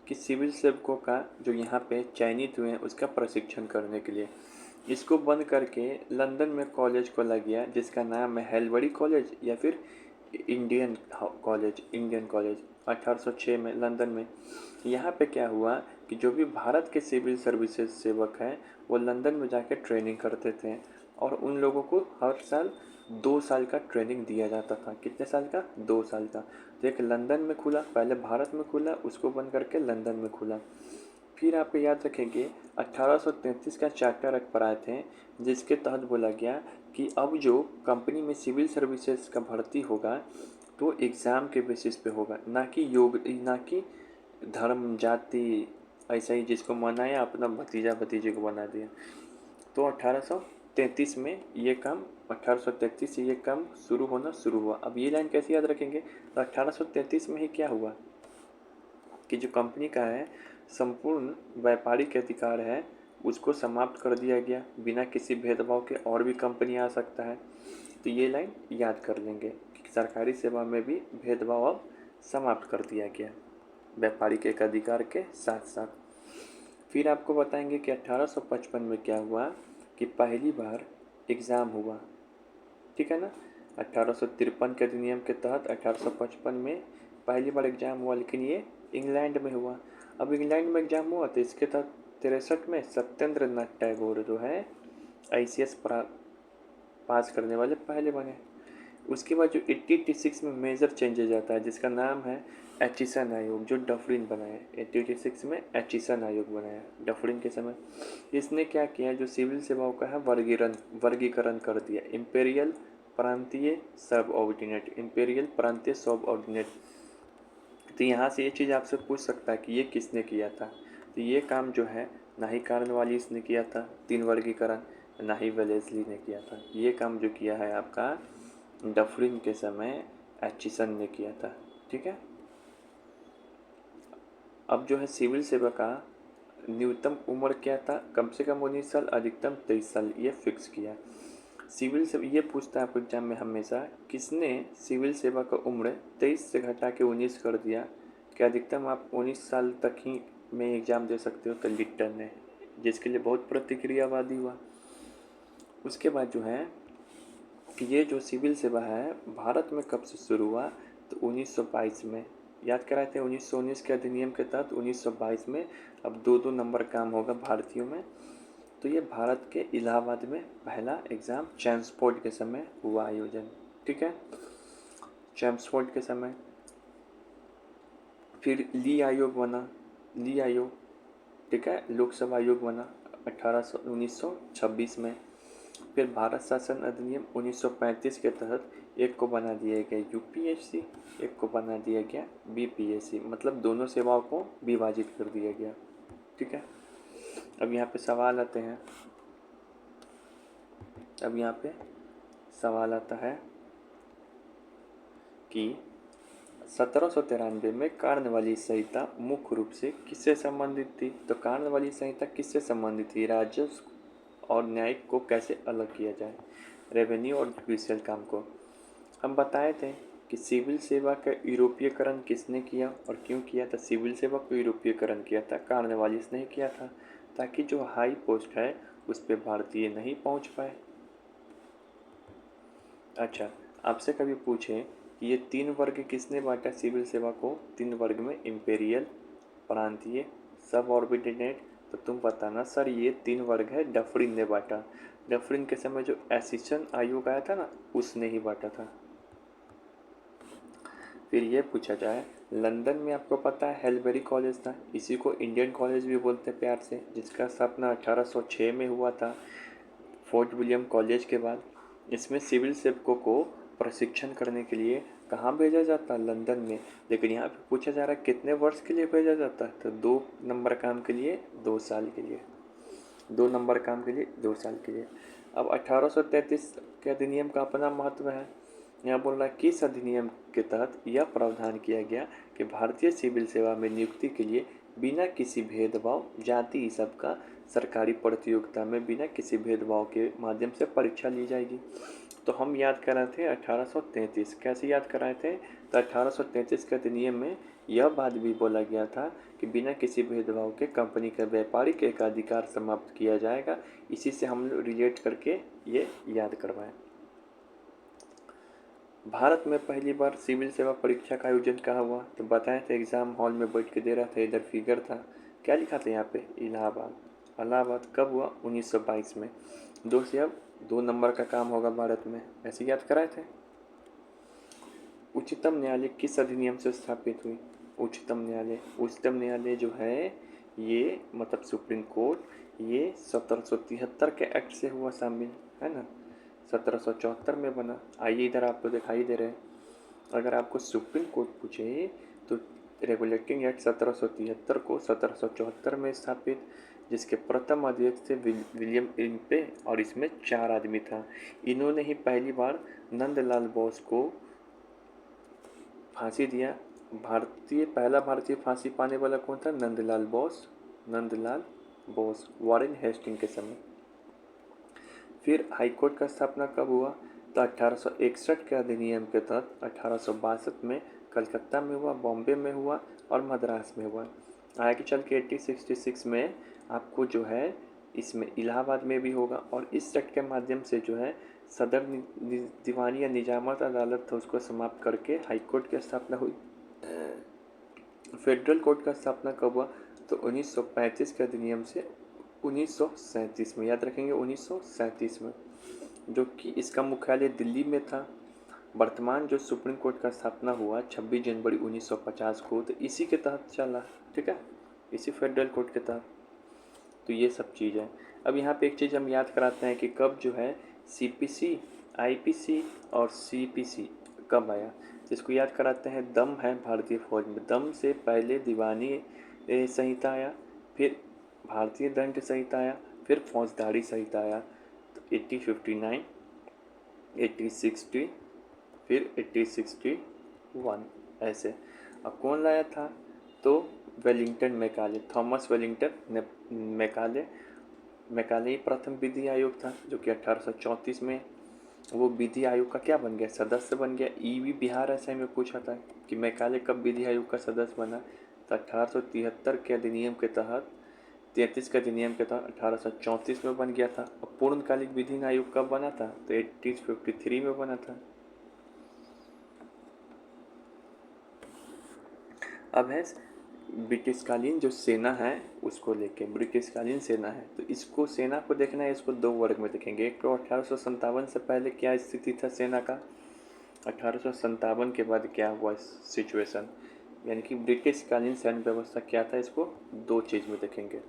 [SPEAKER 1] कि सिविल सेवकों का जो यहाँ पे चयनित हुए हैं उसका प्रशिक्षण करने के लिए इसको बंद करके लंदन में कॉलेज खोला गया, जिसका नाम है हेलबरी कॉलेज या फिर इंडियन कॉलेज 1806 में लंदन में। यहाँ पे क्या हुआ कि जो भी भारत के सिविल सर्विसेज सेवक हैं वो लंदन में जाके ट्रेनिंग करते थे, और उन लोगों को हर साल 2 साल का ट्रेनिंग दिया जाता था। कितने साल का? 2 साल का। तो एक लंदन में खुला, पहले भारत में खुला, उसको बंद करके लंदन में खुला। फिर आप याद रखेंगे 1833 का चार्टर एक्ट पर आए थे, जिसके तहत बोला गया कि अब जो कंपनी में सिविल सर्विसेज का भर्ती होगा तो एग्ज़ाम के बेसिस पे होगा, ना कि धर्म जाति ऐसा ही जिसको मनाया अपना भतीजा भतीजे को बना दिया। तो 1833 में ये काम 1833 से ये काम शुरू हुआ। अब ये लाइन कैसे याद रखेंगे, तो 1833 में ही क्या हुआ कि जो कंपनी का है संपूर्ण व्यापारिक अधिकार है उसको समाप्त कर दिया गया, बिना किसी भेदभाव के और भी कंपनी आ सकता है। तो ये लाइन याद कर लेंगे कि सरकारी सेवा में भी भेदभाव अब समाप्त कर दिया गया व्यापारिक एक अधिकार के साथ साथ। फिर आपको बताएंगे कि 1855 में क्या हुआ कि पहली बार एग्ज़ाम हुआ, ठीक है ना। 1853 के अधिनियम के तहत 1855 में पहली बार एग्ज़ाम हुआ, लेकिन ये इंग्लैंड में हुआ। अब इंग्लैंड में एग्ज़ाम हुआ तो इसके तहत 63 में सत्येंद्र नाथ टैगोर जो है ICS पास करने वाले पहले बने। उसके बाद जो 1886 में मेजर चेंजेज आता है जिसका नाम है एचिसन आयोग, जो डफरिन बनाया। 1886 में एचिसन आयोग बनाया डफरिन के समय। इसने क्या किया, जो सिविल सेवाओं का है वर्गीकरण कर दिया, इम्पेरियल, प्रांतीय, सब ऑर्डिनेट। तो यहाँ से ये चीज़ आपसे पूछ सकता है कि ये किसने किया था। तो ये काम जो है ना ही कॉर्नवालिस ने किया था 3 वर्गीकरण, ना ही वेलेस्ली ने किया था। ये काम जो किया है आपका डफरिन के समय एचिसन ने किया था, ठीक है। अब जो है सिविल सेवा का न्यूनतम उम्र क्या था, कम से कम 19 साल, अधिकतम 23 साल, ये फिक्स किया। सिविल सेवा ये पूछता है आपको एग्जाम में हमेशा, किसने सिविल सेवा का उम्र 23 से घटा के 19 कर दिया कि अधिकतम आप 19 साल तक ही में एग्ज़ाम दे सकते हो, तो लिट्टन ने, जिसके लिए बहुत प्रतिक्रियावादी हुआ। उसके बाद जो है कि ये जो सिविल सेवा है भारत में कब से शुरू हुआ, तो 1922 में। याद कराए थे 1919 के अधिनियम के तहत 1922 में अब 2-2 नंबर काम होगा भारतीयों में। तो ये भारत के इलाहाबाद में पहला एग्ज़ाम चैम्सफोर्ड के समय हुआ आयोजन, ठीक है, चैम्सफोर्ड के समय। फिर ली आयोग बना, ली आयोग, ठीक है, लोकसभा आयोग बना 1926 में। फिर भारत शासन अधिनियम 1935 के तहत एक को बना दिया गया UPSC, एक को बना दिया गया BPSC, मतलब दोनों सेवाओं को विभाजित कर दिया गया, ठीक है। अब यहाँ पे सवाल आते हैं, अब यहाँ पे सवाल आता है कि 1793 में कॉर्नवालिस संहिता मुख्य रूप से किससे संबंधित थी। तो कॉर्नवालिस संहिता किससे संबंधित थी, राजस्व और न्यायिक को कैसे अलग किया जाए, रेवेन्यू और जुडिशियल काम को। हम बताए थे कि सिविल सेवा का यूरोपीयकरण किसने किया और क्यों किया था। सिविल सेवा को यूरोपीयकरण किया था, कॉर्नवालिस ने किया था, ताकि जो हाई पोस्ट है उस पर भारतीय नहीं पहुंच पाए। अच्छा, आपसे कभी पूछे ये 3 वर्ग किसने बांटा सिविल सेवा को? 3 वर्ग में इम्पेरियल, प्रांतीय, सब ऑर्डिनेट। तो तुम बताना सर ये 3 वर्ग है डफरिन ने बांटा। डफरिन के समय जो एसिशन आयोग आया था ना, उसने ही बांटा था। फिर ये पूछा जाए, लंदन में आपको पता है हेलबेरी कॉलेज था, इसी को इंडियन कॉलेज भी बोलते हैं प्यार से, जिसका स्थापना 1806 में हुआ था फोर्ट विलियम कॉलेज के बाद। इसमें सिविल सेवकों को प्रशिक्षण करने के लिए कहाँ भेजा जाता है? लंदन में। लेकिन यहाँ पे पूछा जा रहा है कितने वर्ष के लिए भेजा जाता है? तो 2 नंबर काम के लिए 2 साल के लिए, 2 नंबर काम के लिए 2 साल के लिए। अब 1833 के अधिनियम का अपना महत्व है। यहाँ बोल रहा है किस अधिनियम के तहत यह प्रावधान किया गया कि भारतीय सिविल सेवा में नियुक्ति के लिए बिना किसी भेदभाव, जाति ई सब का सरकारी प्रतियोगिता में बिना किसी भेदभाव के माध्यम से परीक्षा ली जाएगी। तो हम याद कर रहे थे 1833। कैसे याद कर रहे थे? तो 1833 के अधिनियम में यह बात भी बोला गया था कि बिना किसी भेदभाव के कंपनी का व्यापारिक एकाधिकार समाप्त किया जाएगा। इसी से हम रिलेट करके ये याद करवाएं। भारत में पहली बार सिविल सेवा परीक्षा का आयोजन कहाँ हुआ? तो बताए थे एग्ज़ाम हॉल में बैठ के दे रहा था, इधर फिगर था, क्या लिखा था यहाँ पे? इलाहाबाद। इलाहाबाद कब हुआ? 1922 में। 2 से अब 2 नंबर का काम होगा भारत में, ऐसे याद कराए थे। उच्चतम न्यायालय किस अधिनियम से स्थापित हुई? उच्चतम न्यायालय जो है ये मतलब सुप्रीम कोर्ट, ये 1773 के एक्ट से हुआ शामिल, है ना। 1774 में बना। आइए इधर आपको दिखाई दे रहे हैं। अगर आपको सुप्रीम कोर्ट पूछे तो रेगुलेटिंग एक्ट 1773 को 1774 में स्थापित, जिसके प्रथम अध्यक्ष थे विलियम इम्पे, और इसमें 4 आदमी था। इन्होंने ही पहली बार नंदलाल बोस को फांसी दिया। पहला भारतीय फांसी पाने वाला कौन था? नंदलाल बोस, वॉरेन हेस्टिंग के समय। फिर हाईकोर्ट का स्थापना कब हुआ? तो 1861 के अधिनियम के तहत 1862 में कलकत्ता में हुआ, बॉम्बे में हुआ और मद्रास में हुआ। आगे चल के 1866 में आपको जो है इसमें इलाहाबाद में भी होगा, और इस एक्ट के माध्यम से जो है सदर दीवानी या निजामत अदालत था उसको समाप्त करके हाई कोर्ट की स्थापना हुई। फेडरल कोर्ट का स्थापना कब हुआ? तो 1935 के अधिनियम से 1937 में, याद रखेंगे 1937 में, जो कि इसका मुख्यालय दिल्ली में था। वर्तमान जो सुप्रीम कोर्ट का स्थापना हुआ 26 जनवरी 1950 को, तो इसी के तहत चला, ठीक है, इसी फेडरल कोर्ट के तहत। तो ये सब चीज़ है। अब यहाँ पे एक चीज़ हम याद कराते हैं कि कब जो है सीपीसी, आईपीसी और सीपीसी कब आया, जिसको याद कराते हैं। दम है भारतीय फौज में, दम से पहले दीवानी संहिता आया, फिर भारतीय दंड संहिता आया, फिर फौजदारी संहिता आया। तो 1859, 1860, फिर 1861 ऐसे। अब कौन लाया था? तो Wellington Macaulay, Thomas Wellington Macaulay ही प्रथम विधि आयोग था, जो कि 1834 में वो विधि आयोग का क्या बन गया? सदस्य बन गया। ईवी बिहार ऐसे में पूछा था कि मैकाले कब विधि आयोग का सदस्य बना? तो 1873 के अधिनियम के तहत, 33 के अधिनियम के तहत 1834 में बन गया था। और पूर्णकालिक विधि आयोग कब बना था? तो 1853 में बना था। अब है ब्रिटिशकालीन जो सेना है उसको लेके, ब्रिटिशकालीन सेना है तो इसको, सेना को देखना है, इसको 2 वर्ग में देखेंगे। एक तो 1857 से पहले क्या स्थिति था सेना का, 1857 के बाद क्या हुआ सिचुएशन, यानी कि ब्रिटिशकालीन सैन्य व्यवस्था क्या था, इसको 2 चीज़ में देखेंगे।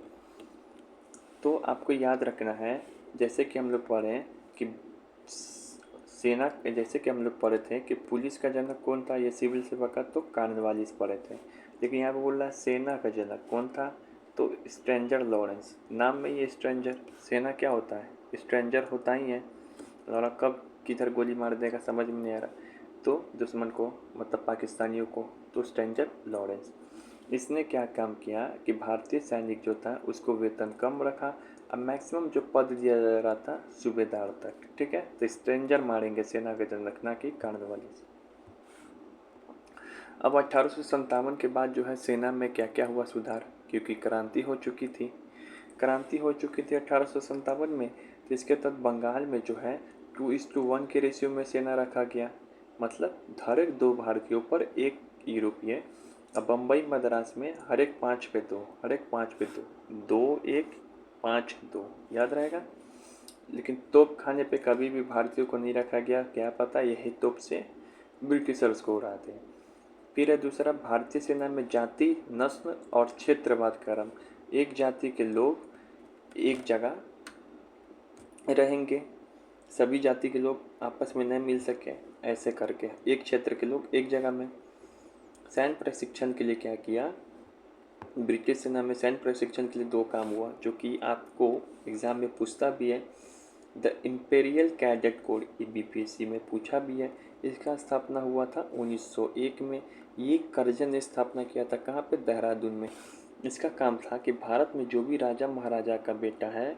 [SPEAKER 1] तो आपको याद रखना है, जैसे कि हम लोग पढ़े कि सेना, जैसे कि हम लोग पढ़े थे कि पुलिस का जनक कौन था, ये सिविल सेवा का, तो कॉर्नवालिस पढ़े थे। लेकिन यहाँ पे बोल रहा है सेना का जनक कौन था, तो स्ट्रेंजर लॉरेंस। नाम में ये स्ट्रेंजर, सेना क्या होता है? स्ट्रेंजर होता ही है, और कब किधर गोली मार देगा समझ में नहीं आ रहा, तो दुश्मन को मतलब पाकिस्तानियों को, तो स्ट्रेंजर लॉरेंस। इसने क्या काम किया कि भारतीय सैनिक जो था उसको वेतन कम रखा, अब मैक्सिमम जो पद दिया जा रहा था सूबेदार तक, ठीक है। तो स्ट्रेंजर मारेंगे सेना के जनक, ना कि कॉर्नवालिस। अब 1857 के बाद जो है सेना में क्या क्या हुआ सुधार, क्योंकि क्रांति हो चुकी थी 1857 में। तो इसके तहत बंगाल में जो है 2:1 के रेशियो में सेना रखा गया, मतलब हर एक 2 भारतीयों पर 1 यूरोपीय। अब बम्बई मद्रास में हर एक 5 पे 2, हर एक 5 पे 2, 2 1 5 2, याद रहेगा। लेकिन तोप खाने पे कभी भी भारतीयों को नहीं रखा गया, क्या पता यही तोप से ब्रिटिशर्स को उड़ाते हैं। फिर है दूसरा, भारतीय सेना में जाति, नस्ल और क्षेत्रवाद का आरंभ। एक जाति के लोग एक जगह रहेंगे, सभी जाति के लोग आपस में नहीं मिल सके, ऐसे करके एक क्षेत्र के लोग एक जगह में। सैन्य प्रशिक्षण के लिए क्या किया, ब्रिटिश सेना में सैन्य प्रशिक्षण के लिए 2 काम हुआ जो कि आपको एग्ज़ाम में पूछता भी है। द इम्पेरियल कैडेट कोड, ये बीपीएससी में पूछा भी है। इसका स्थापना हुआ था 1901 में। ये कर्जन ने स्थापना किया था, कहाँ पे, देहरादून में। इसका काम था कि भारत में जो भी राजा महाराजा का बेटा है,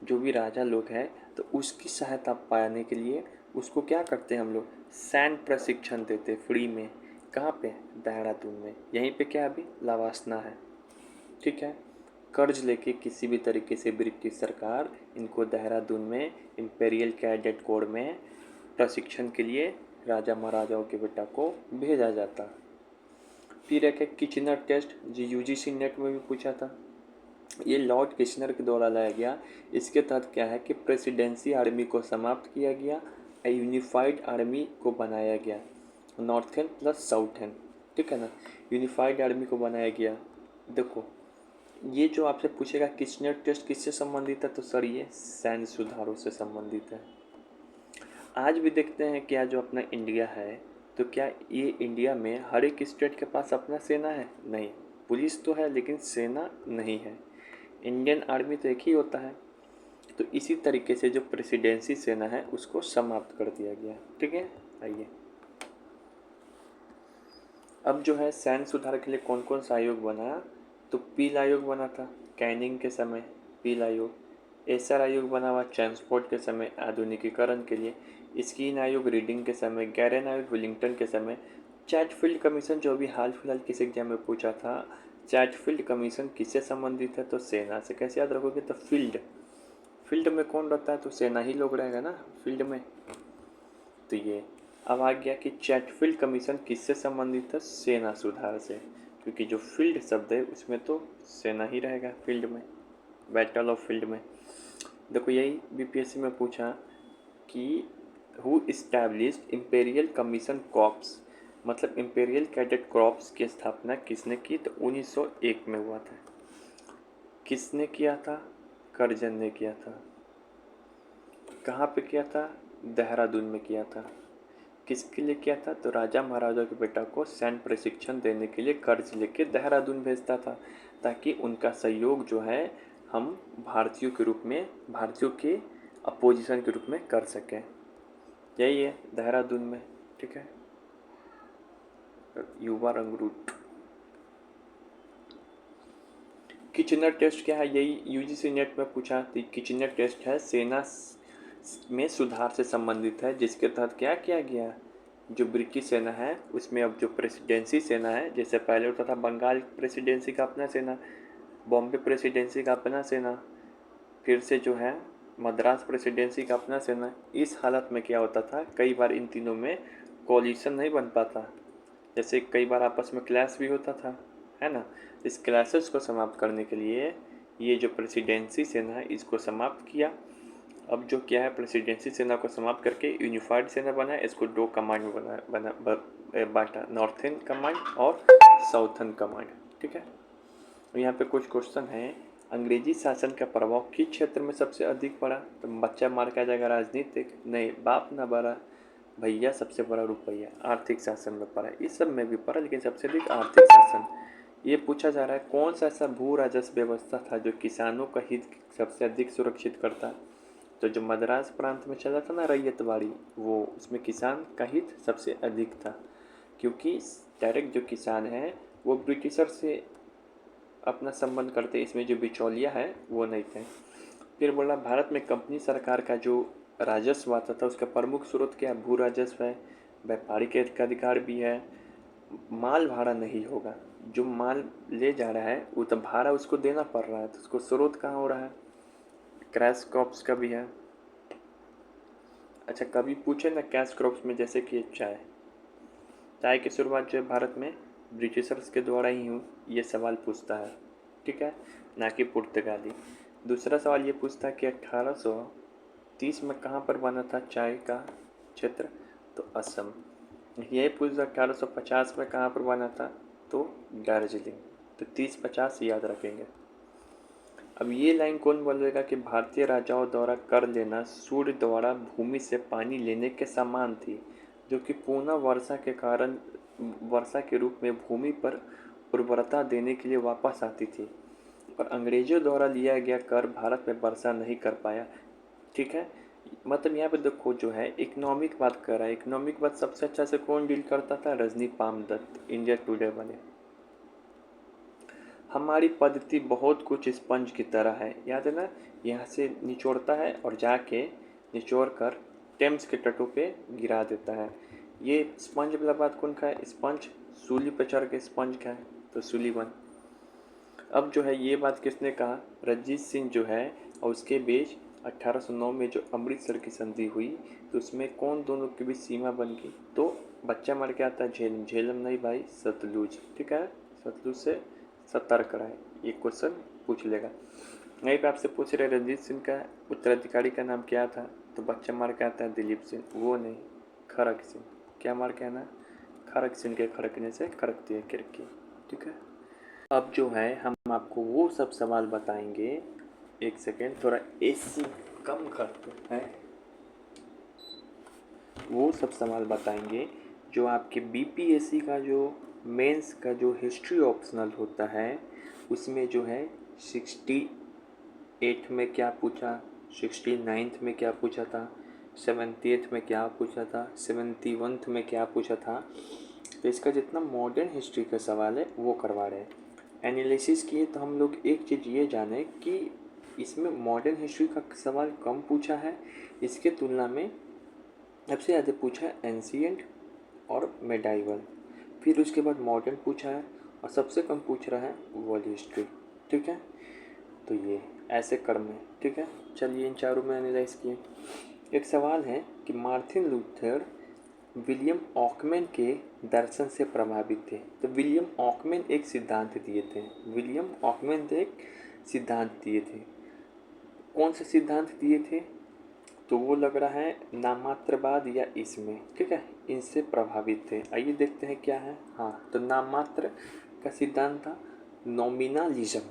[SPEAKER 1] जो भी राजा लोग हैं, तो उसकी सहायता पाने के लिए उसको क्या करते हैं हम लोग, सैन्य प्रशिक्षण देते फ्री में। कहाँ पे, देहरादून में। यहीं पे क्या अभी लवासना है, ठीक है। कर्ज लेके किसी भी तरीके से ब्रिटिश सरकार इनको देहरादून में इम्पेरियल कैडेट कोर में प्रशिक्षण के लिए राजा महाराजाओं के बेटा को भेजा जाता। फिर एक है किचनर टेस्ट, जो यूजीसी नेट में भी पूछा था। ये लॉर्ड किचनर के द्वारा लाया गया। इसके तहत क्या है कि प्रेसिडेंसी आर्मी को समाप्त किया गया, यूनिफाइड आर्मी को बनाया गया, नॉर्थन प्लस साउथन, ठीक है ना। यूनिफाइड आर्मी को बनाया गया। देखो ये जो आपसे पूछेगा किचनर टेस्ट किससे संबंधित है, तो सर ये सैन्य सुधारों से संबंधित है। आज भी देखते हैं क्या जो अपना इंडिया है, तो क्या ये इंडिया में हर एक स्टेट के पास अपना सेना है, नहीं। पुलिस तो है लेकिन सेना नहीं है। इंडियन आर्मी तो एक ही होता है। तो इसी तरीके से जो प्रेसिडेंसी सेना है उसको समाप्त कर दिया गया, ठीक है। आइए अब जो है सैन्य सुधार के लिए कौन कौन सा आयोग बना, तो पील आयोग बना था कैनिंग के समय, पील आयोग। एसआर आयोग बना हुआ ट्रांसपोर्ट के समय आधुनिकीकरण के लिए। स्कीन आयोग रीडिंग के समय, गैरन आयोग विलिंगटन के समय। चैटफील्ड कमीशन जो अभी हाल फिलहाल किस एग्जाम में पूछा था, चैटफील्ड कमीशन किससे संबंधित है, तो सेना से। कैसे याद रखोगे, तो फील्ड, फील्ड में कौन रहता है, तो सेना ही लोग रहेगा ना फील्ड में। तो ये अब आ गया कि चैटफील्ड कमीशन किससे संबंधित है, सेना सुधार से, क्योंकि जो फील्ड शब्द है उसमें तो सेना ही रहेगा फील्ड में, बैटल ऑफ फील्ड में। देखो यही बीपीएससी में पूछा कि who established imperial commission corps, मतलब इंपेरियल कैडेट कॉर्प्स की स्थापना किसने की, तो 1901 में हुआ था। किसने किया था, कर्जन ने किया था। कहाँ पे किया था, देहरादून में किया था। किसके लिए किया था, तो राजा महाराजा के बेटा को सैन्य प्रशिक्षण देने के लिए कर्ज लेके देहरादून भेजता था, ताकि उनका सहयोग जो है हम भारतीयों के रूप में, भारतीयों के अपोजिशन के रूप में कर सकें। यही है देहरादून में, ठीक है। युवा रंगरूट। किचनर टेस्ट क्या है, यही यूजीसी नेट में पूछा। तो किचनर टेस्ट है सेना में सुधार से संबंधित है, जिसके तहत क्या किया गया, जो ब्रिटिश सेना है उसमें अब जो प्रेसिडेंसी सेना है, जैसे पहले होता था बंगाल प्रेसिडेंसी का अपना सेना, बॉम्बे प्रेसिडेंसी का अपना सेना, फिर से जो है मद्रास प्रेसिडेंसी का अपना सेना। इस हालत में क्या होता था, कई बार इन तीनों में कोलिशन नहीं बन पाता, जैसे कई बार आपस में क्लैश भी होता था, है ना। इस क्लैशेस को समाप्त करने के लिए ये जो प्रेसिडेंसी सेना है इसको समाप्त किया। अब जो क्या है, प्रेसिडेंसी सेना को समाप्त करके यूनिफाइड सेना बना, इसको 2 कमांड में बांटा, नॉर्थन कमांड और साउथर्न कमांड, ठीक है। यहाँ पे कुछ क्वेश्चन हैं। अंग्रेजी शासन का प्रभाव किस क्षेत्र में सबसे अधिक पड़ा, तो बच्चा मार का जाएगा राजनीतिक, नहीं बाप ना बड़ा भैया, सबसे बड़ा रुपया आर्थिक शासन में पड़ा। इस सब में भी पड़ा लेकिन सबसे अधिक आर्थिक शासन। ये पूछा जा रहा है कौन सा ऐसा भू राजस्व व्यवस्था था जो किसानों का हित सबसे अधिक सुरक्षित करता, तो जो मद्रास प्रांत में चला था ना रैयतवाड़ी, वो उसमें किसान का हित सबसे अधिक था, क्योंकि डायरेक्ट जो किसान है वो ब्रिटिशर से अपना संबंध करते, इसमें जो बिचौलिया है वो नहीं थे। फिर बोला भारत में कंपनी सरकार का जो राजस्व आता था उसका प्रमुख स्रोत क्या, भू राजस्व है, व्यापारी के अधिकार भी है, माल भाड़ा नहीं होगा, जो माल ले जा रहा है वो तो भाड़ा उसको देना पड़ रहा है, तो उसको स्रोत कहाँ हो रहा है, क्रैश क्रॉप्स का भी है। अच्छा कभी पूछे ना कैश क्रॉप्स में, जैसे कि चाय, टाई की शुरुआत जो है भारत में ब्रिटिशर्स के द्वारा ही हुई, ये सवाल पूछता है, ठीक है, ना कि पुर्तगाली। दूसरा सवाल ये पूछता है कि 1830 में कहाँ पर बना था चाय का क्षेत्र, तो असम। यही पूछता 1850 में कहाँ पर बना था, तो दार्जिलिंग। तो 30-50 याद रखेंगे। अब ये लाइन कौन बोलेगा कि भारतीय राजाओं द्वारा कर लेना सूर्य द्वारा भूमि से पानी लेने के समान थी, जो कि पूर्ण वर्षा के कारण वर्षा के रूप में भूमि पर उर्वरता देने के लिए वापस आती थी, और अंग्रेजों द्वारा लिया गया कर भारत में वर्षा नहीं कर पाया, ठीक है। मतलब यहाँ पे देखो जो है इकोनॉमिक बात कर रहा है। इकोनॉमिक बात सबसे अच्छा से कौन डील करता था, रजनी पामदत्त, इंडिया टुडे वाले। हमारी पद्धति बहुत कुछ स्पंज की तरह है, याद है ना, यहाँ से निचोड़ता है और जाके निचोड़ कर टेम्स के तटों पे गिरा देता है। ये स्पंज वाला बात कौन का है, स्पंज सूली पर चढ़ के स्पंज का है, तो सूलीवन। अब जो है ये बात किसने कहा, रंजीत सिंह जो है, और उसके बीच 1809 में जो अमृतसर की संधि हुई, तो उसमें कौन दोनों के बीच सीमा बन गई, तो बच्चा मर के आता है झेलम, झेलम नहीं भाई सतलुज, ठीक है, सतलुज से सतर्क रहे, ये क्वेश्चन पूछ लेगा। यहीं पे आपसे पूछ रहे रंजीत सिंह का उत्तराधिकारी का नाम क्या था, तो बच्चा मार के आता है दिलीप सिंह, वो नहीं, खड़क सिंह। क्या मार के आना, खड़क सिंह के खड़कने से खड़कती है खिड़की, ठीक है। अब जो है हम आपको वो सब सवाल बताएंगे, एक सेकेंड थोड़ा एसी कम कर दो है, वो सब सवाल बताएंगे जो आपके बीपीएससी का जो मेंस का जो हिस्ट्री ऑप्शनल होता है, उसमें जो है 68 में क्या पूछा, 69 में क्या पूछा था, 78 में क्या पूछा था, 71 में क्या पूछा था। तो इसका जितना मॉडर्न हिस्ट्री का सवाल है वो करवा रहे हैं। एनालिसिस किए तो हम लोग एक चीज़ ये जाने कि इसमें मॉडर्न हिस्ट्री का सवाल कम पूछा है, इसके तुलना में सबसे ज़्यादा पूछा है एंशिएंट और मेडाइवल, फिर उसके बाद मॉडर्न पूछा है, और सबसे कम पूछ रहा है वर्ल्ड हिस्ट्री, ठीक है। तो ये ऐसे क्रम है, ठीक है। चलिए इन चारों में एनालाइज किए। एक सवाल है कि मार्टिन लूथर विलियम ऑकमैन के दर्शन से प्रभावित थे, तो विलियम ऑकमैन एक सिद्धांत दिए थे, विलियम ऑकमैन एक सिद्धांत दिए थे। कौन से सिद्धांत दिए थे, तो वो लग रहा है नाममात्रवाद या इसमें, ठीक है, इनसे प्रभावित थे। आइए देखते हैं क्या है। हाँ, तो नाममात्र का सिद्धांत था नॉमिनलिज्म,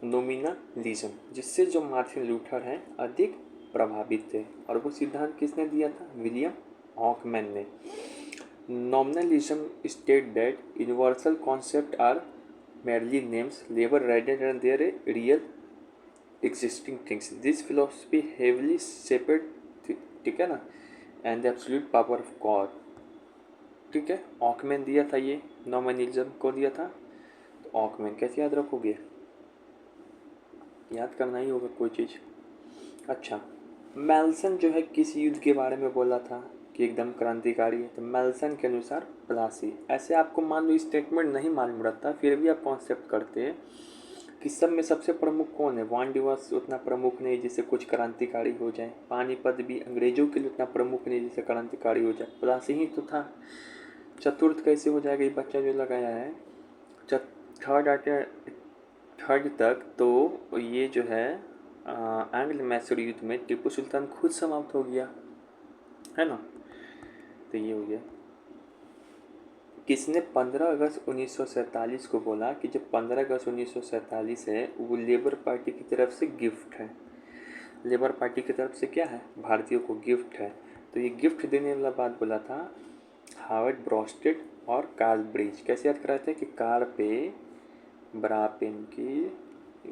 [SPEAKER 1] नॉमिनलिज्म, जिससे जो मार्टिन लूथर हैं अधिक प्रभावित थे, और वो सिद्धांत किसने दिया था, विलियम ऑकमैन ने। Nominalism state that universal concept are merely names labor rather than their real existing things. This philosophy heavily shaped, ठीक है ना, and the absolute power of God, ठीक है। ऑकमैन दिया था ये, नॉमिनलिज्म को दिया था, तो ऑकमैन कैसे याद रखोगे, याद करना ही होगा कोई चीज़। अच्छा, मेल्सन जो है किस युद्ध के बारे में बोला था कि एकदम क्रांतिकारी है, तो मेल्सन के अनुसार प्लासी। ऐसे आपको मान लो स्टेटमेंट नहीं मालूम रहता, फिर भी आप कॉन्सेप्ट करते हैं कि सब में सबसे प्रमुख कौन है। वान डिवास उतना प्रमुख नहीं जिससे कुछ क्रांतिकारी हो जाए, पानीपत भी अंग्रेजों के लिए उतना प्रमुख नहीं जिससे क्रांतिकारी हो जाए, प्लासी ही तो था। चतुर्थ कैसे हो जाएगा, ये बच्चा जो लगाया है थर्ड आते थर्ड तक, तो ये जो है एंग्लो मैसूर युद्ध में टीपू सुल्तान खुद समाप्त हो गया है ना। तो ये हो गया। किसने 15 अगस्त 1947 को बोला कि जब 15 अगस्त 1947 है वो लेबर पार्टी की तरफ से गिफ्ट है, लेबर पार्टी की तरफ से क्या है, भारतीयों को गिफ्ट है। तो ये गिफ्ट देने वाला बात बोला था हार्वर्ड ब्रॉस्टेड और कार्ल ब्रिज। कैसे याद कराते हैं कि कार पे ब्रा पेन की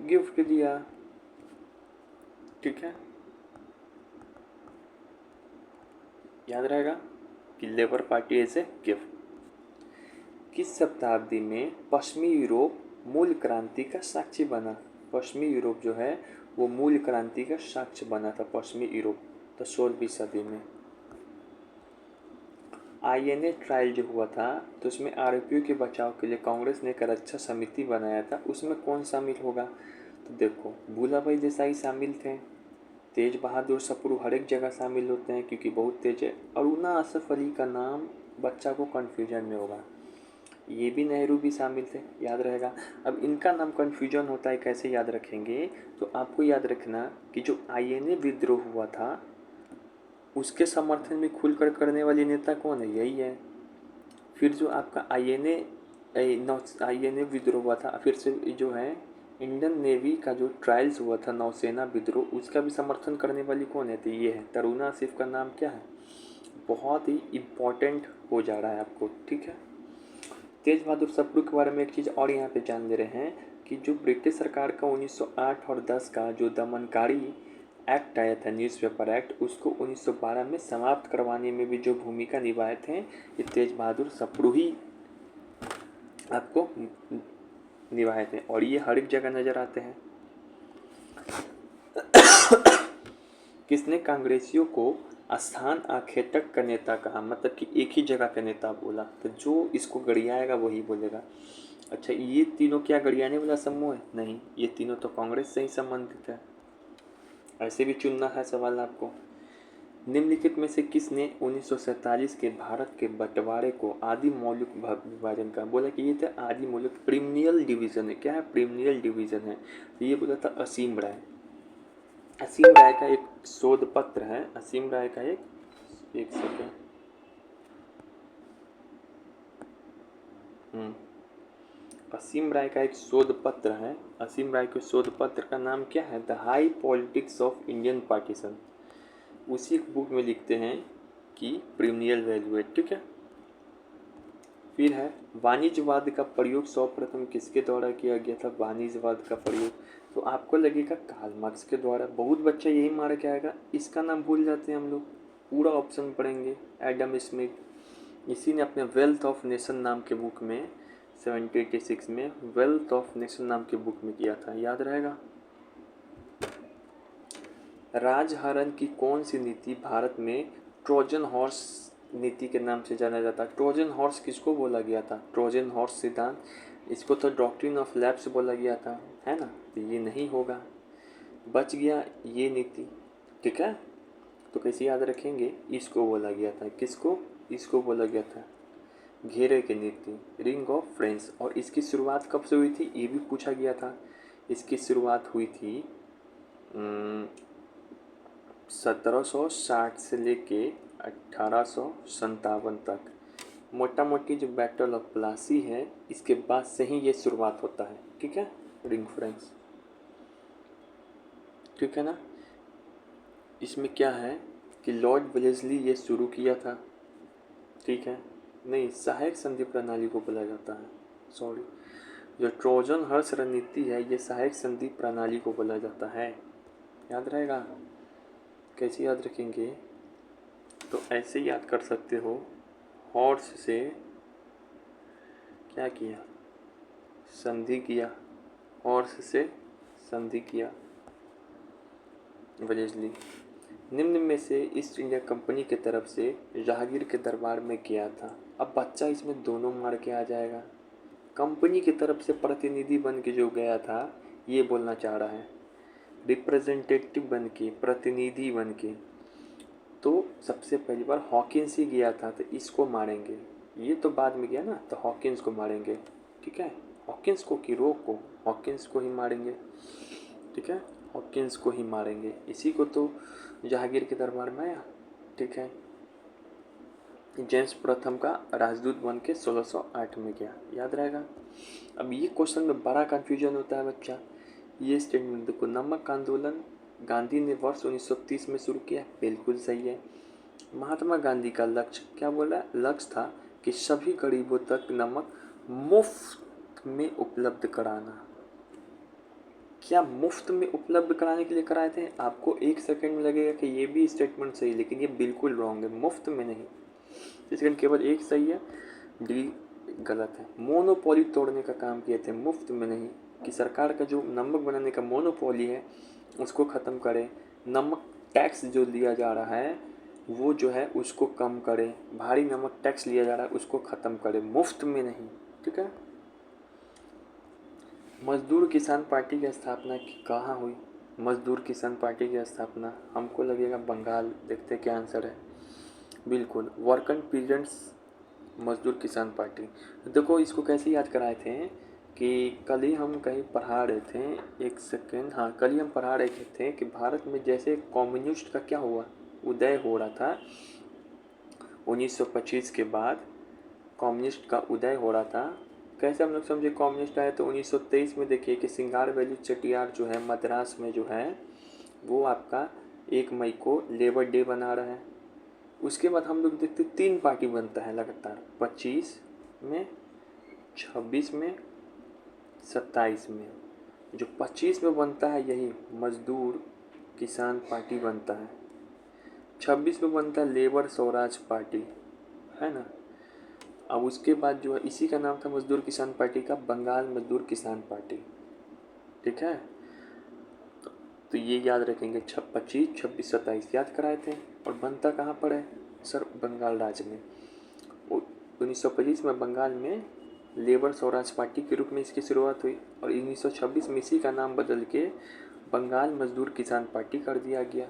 [SPEAKER 1] गिफ्ट दिया, ठीक है, याद रहेगा कि Labour Party as a gift. किस शताब्दी में पश्चिमी यूरोप मूल क्रांति का साक्षी बना, पश्चिमी यूरोप जो है वो मूल क्रांति का साक्ष्य बना था पश्चिमी यूरोप, तो 16वीं सदी में। आईएनए ट्रायल जो हुआ था तो उसमें आरोपियों के बचाव के लिए कांग्रेस ने एक रक्षा समिति बनाया था, उसमें कौन शामिल होगा, तो देखो भूलाभाई देसाई शामिल थे, तेज बहादुर सप्रू हर एक जगह शामिल होते हैं क्योंकि बहुत तेज है, और उना असफ अली का नाम बच्चा को कन्फ्यूजन में होगा। ये भी नेहरू भी शामिल थे, याद रहेगा। अब इनका नाम कन्फ्यूजन होता है, कैसे याद रखेंगे? तो आपको याद रखना कि जो आईएनए विद्रोह हुआ था उसके समर्थन में खुलकर करने वाली नेता कौन है? यही है। फिर जो आपका आईएनए विद्रोह हुआ था, फिर से जो है इंडियन नेवी का जो ट्रायल्स हुआ था नौसेना विद्रोह, उसका भी समर्थन करने वाली कौन है? तो ये है तरुणा सिर्फ का नाम क्या है? बहुत ही इम्पोर्टेंट हो जा रहा है आपको, ठीक है। तेज बहादुर सप्रू के बारे में एक चीज़ और यहाँ पे जान ले रहे हैं कि जो ब्रिटिश सरकार का 1908 और 10 का जो दमनकारी एक्ट आया था, न्यूज़पेपर एक्ट, उसको 1912 में समाप्त करवाने में भी जो भूमिका निभाए थे ये तेज बहादुर सप्रू ही आपको निभाए थे, और ये हर एक जगह नज़र आते हैं। किसने कांग्रेसियों को आस्थान आखेटक का नेता कहा? मतलब कि एक ही जगह का नेता बोला, तो जो इसको गड़ियाएगा वही बोलेगा। अच्छा, ये तीनों क्या गड़ियाने वाला समूह है? नहीं, ये तीनों तो कांग्रेस से ही संबंधित है। ऐसे भी चुनना है सवाल आपको। निम्नलिखित में से किसने 1947 के भारत के बंटवारे को आदि मौलिक विभाजन का बोला? कि ये था आदि मौलिक प्रीमियल डिवीजन है। क्या है? प्रीमियल डिवीजन है। ये बोला था असीम राय। असीम राय का एक शोध पत्र है। असीम राय का एक सेकेंड। असीम राय का एक शोध पत्र है। असीम राय के शोध पत्र का नाम क्या है? The high politics of Indian partition. उसी बुक में लिखते हैं कि प्रीमियल वैल्यू है, ठीक है। फिर है वाणिज्यवाद का प्रयोग सर्वप्रथम किसके द्वारा किया गया था? वाणिज्यवाद का प्रयोग तो आपको लगेगा कार्ल मार्क्स के द्वारा। बहुत बच्चा यही मार के आएगा, इसका नाम भूल जाते हैं हम लोग। पूरा ऑप्शन पढ़ेंगे। एडम स्मिथ, इसी ने अपने वेल्थ ऑफ नेशन नाम के बुक में 1786 में वेल्थ ऑफ नेशन नाम के बुक में किया था, याद रहेगा। राजहरण की कौन सी नीति भारत में ट्रोजन हॉर्स नीति के नाम से जाना जाता है? ट्रोजन हॉर्स किसको बोला गया था? ट्रोजन हॉर्स सिद्धांत, इसको तो डॉक्ट्रिन ऑफ लैप्स बोला गया था, है ना। तो ये नहीं होगा, बच गया ये नीति, ठीक है। तो कैसे याद रखेंगे? इसको बोला गया था, किसको? इसको बोला गया था घेरे की नीति, रिंग ऑफ फ्रेंड्स। और इसकी शुरुआत कब से हुई थी? ये भी पूछा गया था। इसकी शुरुआत हुई थी 1760 से लेके 1857 तक। मोटा मोटी जो बैटल ऑफ प्लासी है इसके बाद से ही ये शुरुआत होता है, ठीक है। रिंग फ्रेंड्स, ठीक है ना। इसमें क्या है कि लॉर्ड वेलेस्ली ये शुरू किया था, ठीक है। नहीं, सहायक संधि प्रणाली को बोला जाता है, सॉरी। जो ट्रोजन हॉर्स रणनीति है ये सहायक संधि प्रणाली को बोला जाता है, याद रहेगा। कैसे याद रखेंगे? तो ऐसे याद कर सकते हो, हॉर्स से क्या किया? संधि किया। हॉर्स से संधि किया वेलेस्ली। निम्न में से ईस्ट इंडिया कंपनी के तरफ से जहांगीर के दरबार में किया था। अब बच्चा इसमें दोनों मार के आ जाएगा। कंपनी की तरफ से प्रतिनिधि बन के जो गया था ये बोलना चाह रहा है, रिप्रेजेंटेटिव बन के, प्रतिनिधि बन के। तो सबसे पहली बार हॉकिंस ही गया था, तो इसको मारेंगे। ये तो बाद में गया ना, तो हॉकिंस को मारेंगे, ठीक है। हॉकिंस को कि रोक को? हॉकिंस को ही मारेंगे, ठीक है। हॉकिंस को ही मारेंगे, इसी को तो जहांगीर के दरबार में आया, ठीक है। जेम्स प्रथम का राजदूत बन के 1608 में गया, याद रहेगा। अब ये क्वेश्चन में बड़ा कन्फ्यूजन होता है बच्चा। ये स्टेटमेंट देखो, नमक आंदोलन गांधी ने वर्ष 1930 में शुरू किया, बिल्कुल सही है। महात्मा गांधी का लक्ष्य क्या बोला? लक्ष्य था कि सभी गरीबों तक नमक मुफ्त में उपलब्ध कराना। क्या मुफ्त में उपलब्ध कराने के लिए कराए थे? आपको एक सेकंड में लगेगा कि ये भी स्टेटमेंट सही, लेकिन ये बिल्कुल रॉन्ग है, मुफ्त में नहीं। सेकंड केवल एक सही है, डी गलत है। मोनोपोली तोड़ने का काम किए थे, मुफ्त में नहीं। कि सरकार का जो नमक बनाने का मोनोपोली है उसको ख़त्म करें, नमक टैक्स जो लिया जा रहा है वो जो है उसको कम करें, भारी नमक टैक्स लिया जा रहा है उसको ख़त्म करें, मुफ्त में नहीं, ठीक है। मजदूर किसान पार्टी की स्थापना कहाँ हुई? मजदूर किसान पार्टी की स्थापना हमको लगेगा बंगाल। देखते क्या आंसर है। बिल्कुल, वर्कन पीजेंट्स मजदूर किसान पार्टी। देखो इसको कैसे याद कराए थे कि कल ही हम कहीं पढ़ा रहे थे, एक सेकेंड, हाँ कल ही हम पढ़ा रहे थे कि भारत में जैसे कम्युनिस्ट का क्या हुआ, उदय हो रहा था 1925 के बाद कम्युनिस्ट का उदय हो रहा था। कैसे हम लोग समझे कम्युनिस्ट आए, तो 1923 में देखिए कि सिंगारवेलु चेट्टियार जो है मद्रास में जो है वो आपका 1 मई को लेबर डे बना रहा है। उसके बाद हम लोग देखते 3 पार्टी बनता है लगातार, 25 में, 26 में, 27 में। जो 25 में बनता है यही मजदूर किसान पार्टी बनता है, 26 में बनता है लेबर स्वराज पार्टी, है ना। अब उसके बाद जो है इसी का नाम था मजदूर किसान पार्टी का बंगाल मजदूर किसान पार्टी, ठीक है। तो ये याद रखेंगे, 25, 26, 27 याद कराए थे। और बनता कहाँ पर है सर, बंगाल राज्य में। 1925 में बंगाल में लेबर स्वराज पार्टी के रूप में इसकी शुरुआत हुई और 1926 में इसी का नाम बदल के बंगाल मजदूर किसान पार्टी कर दिया गया।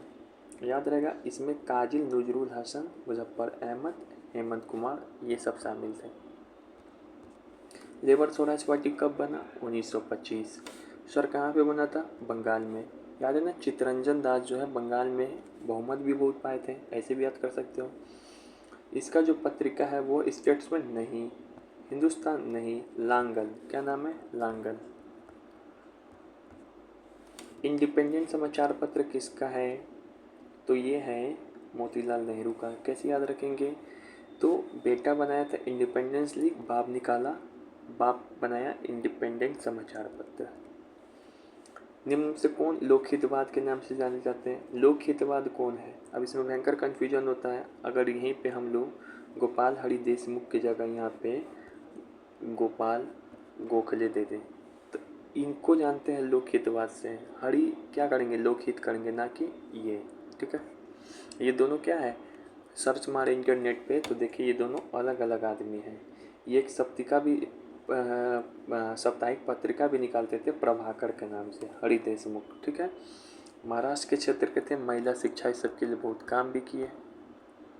[SPEAKER 1] याद रहेगा, इसमें काजिल नजरुल हसन, मुजफ्फर अहमद, हेमंत कुमार ये सब शामिल थे। लेबर स्वराज पार्टी कब बना, 1925। सर कहाँ पे बना था, बंगाल में। याद है ना, चित्तरंजन दास जो है बंगाल में बहुमत भी बहुत पाए थे, ऐसे भी याद कर सकते हो। इसका जो पत्रिका है वो स्टेट्समैन नहीं, हिंदुस्तान नहीं, लांगल, क्या नाम है, लांगल। इंडिपेंडेंट समाचार पत्र किसका है, तो ये है मोतीलाल नेहरू का। कैसे याद रखेंगे, तो बेटा बनाया था इंडिपेंडेंस लीग, बाप निकाला, बाप बनाया इंडिपेंडेंट समाचार पत्र। निम्न से कौन लोकहितवाद के नाम से जाने जाते हैं, लोकहितवाद कौन है। अब इसमें भयंकर कन्फ्यूजन होता है, अगर यहीं पे हम लोग गोपाल हरि देशमुख की जगह यहाँ पे गोपाल गोखले दे दें, तो इनको जानते हैं लोकहितवाद से। हरि क्या करेंगे, लोकहित करेंगे, ना कि ये, ठीक है। ये दोनों क्या है, सर्च मारे इंटरनेट पे तो देखिए ये दोनों अलग अलग आदमी हैं। ये एक सप्तिका भी साप्ताहिक पत्रिका भी निकालते थे प्रभाकर के नाम से, हरि देशमुख, ठीक है। महाराष्ट्र के क्षेत्र के थे, महिला शिक्षा इस सब के लिए बहुत काम भी किए,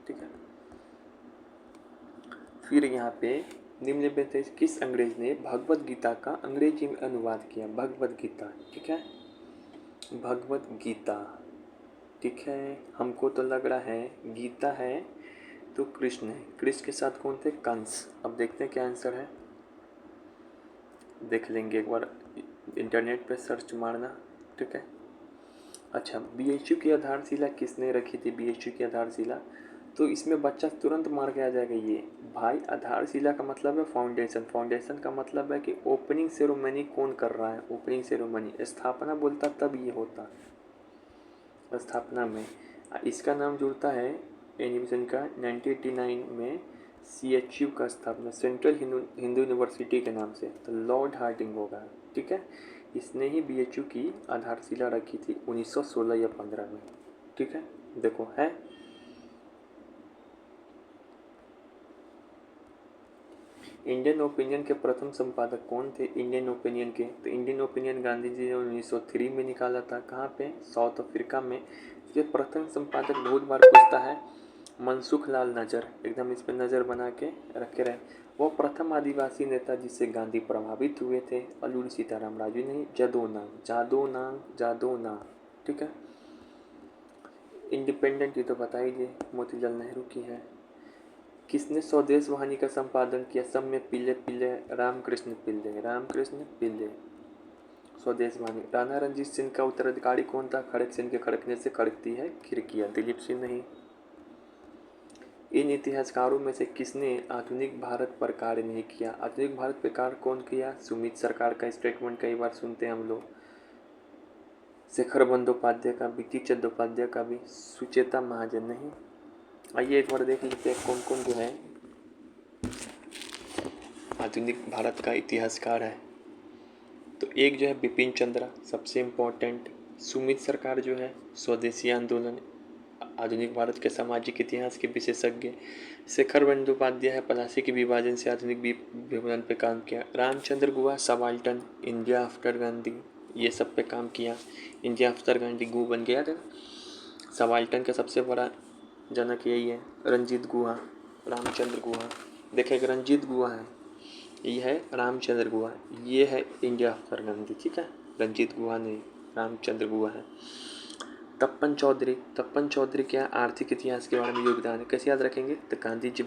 [SPEAKER 1] ठीक है। फिर यहाँ पे निम्न में किस अंग्रेज ने भगवत गीता का अंग्रेजी में अनुवाद किया, भगवत गीता, ठीक है, भगवत गीता, ठीक है। हमको तो लग रहा है गीता है तो कृष्ण है, कृष्ण के साथ कौन थे, कंस। अब देखते हैं क्या आंसर है, देख लेंगे एक बार, इंटरनेट पे सर्च मारना, ठीक है। अच्छा, बीएचयू की आधारशिला किसने रखी थी, बीएचयू की आधारशिला, तो इसमें बच्चा तुरंत मार के आ जाएगा ये भाई, आधारशिला का मतलब है फाउंडेशन, फाउंडेशन का मतलब है कि ओपनिंग सेरेमनी कौन कर रहा है, ओपनिंग सेरेमनी, स्थापना बोलता तब ये होता, स्थापना में। इसका नाम जुड़ता है एनिमेशन का 1989 में CHU का स्थापना, सेंट्रल हिंदू यूनिवर्सिटी के नाम से, तो लॉर्ड हार्डिंग होगा, ठीक है। इसने ही BHU की आधारशिला रखी थी 1916 या 15 में, ठीक है। देखो है, इंडियन ओपिनियन के प्रथम संपादक कौन थे, इंडियन ओपिनियन के, तो इंडियन ओपिनियन गांधी जी ने 1903 में निकाला था, कहाँ पे, साउथ अफ्रीका में। ये प्रथम संपादक बहुत बार पूछता है, मनसुख लाल नजर, एकदम इस पर नज़र बना के रखे रहे। वो प्रथम आदिवासी नेता जिससे गांधी प्रभावित हुए थे, अल्लूरी सीताराम राजू नहीं, जादो नांग, ठीक है। इंडिपेंडेंट ये तो बता ही दिए, मोतीलाल नेहरू की है। किसने स्वदेश वाहिनी का संपादन किया, सब में पिल्ले पिल्ले, रामकृष्ण पिल्ले, स्वदेश वाहिनी। राणा रंजीत सिंह का उत्तराधिकारी कौन था, खड़क सिंह के खड़कने से खड़कती है खिड़कियाँ, दिलीप सिंह नहीं। इन इतिहासकारों में से किसने आधुनिक भारत पर कार्य नहीं किया, आधुनिक भारत पर कार्य कौन किया, सुमित सरकार का स्टेटमेंट कई बार सुनते हैं हम लोग, शेखर बंदोपाध्याय का भी, टी चट्टोपाध्याय का भी, सुचेता महाजन नहीं। आइए एक बार देख लेते हैं कौन कौन जो है आधुनिक भारत का इतिहासकार है। तो एक जो है बिपिन चंद्रा, सबसे इम्पोर्टेंट। सुमित सरकार जो है स्वदेशी आंदोलन, आधुनिक भारत के सामाजिक इतिहास के विशेषज्ञ। शेखर बंदोपाध्याय है, पलासी के विभाजन से आधुनिक विभाजन पे काम किया। Ramachandra Guha subaltern, India after Gandhi, ये सब पे काम किया। इंडिया आफ्टर गांधी गु बन गया था। सबाल्टन का सबसे बड़ा जनक यही है, रंजीत गुहा, रामचंद्र गुहा, देखिए एक रंजीत गुहा है, ये है रामचंद्र गुहा, ये है इंडिया फॉर गांधी, ठीक है। रंजीत गुहा नहीं, रामचंद्र गुहा है। तप्पन चौधरी क्या आर्थिक इतिहास के बारे में योगदान है, कैसे याद रखेंगे, तो गांधी जी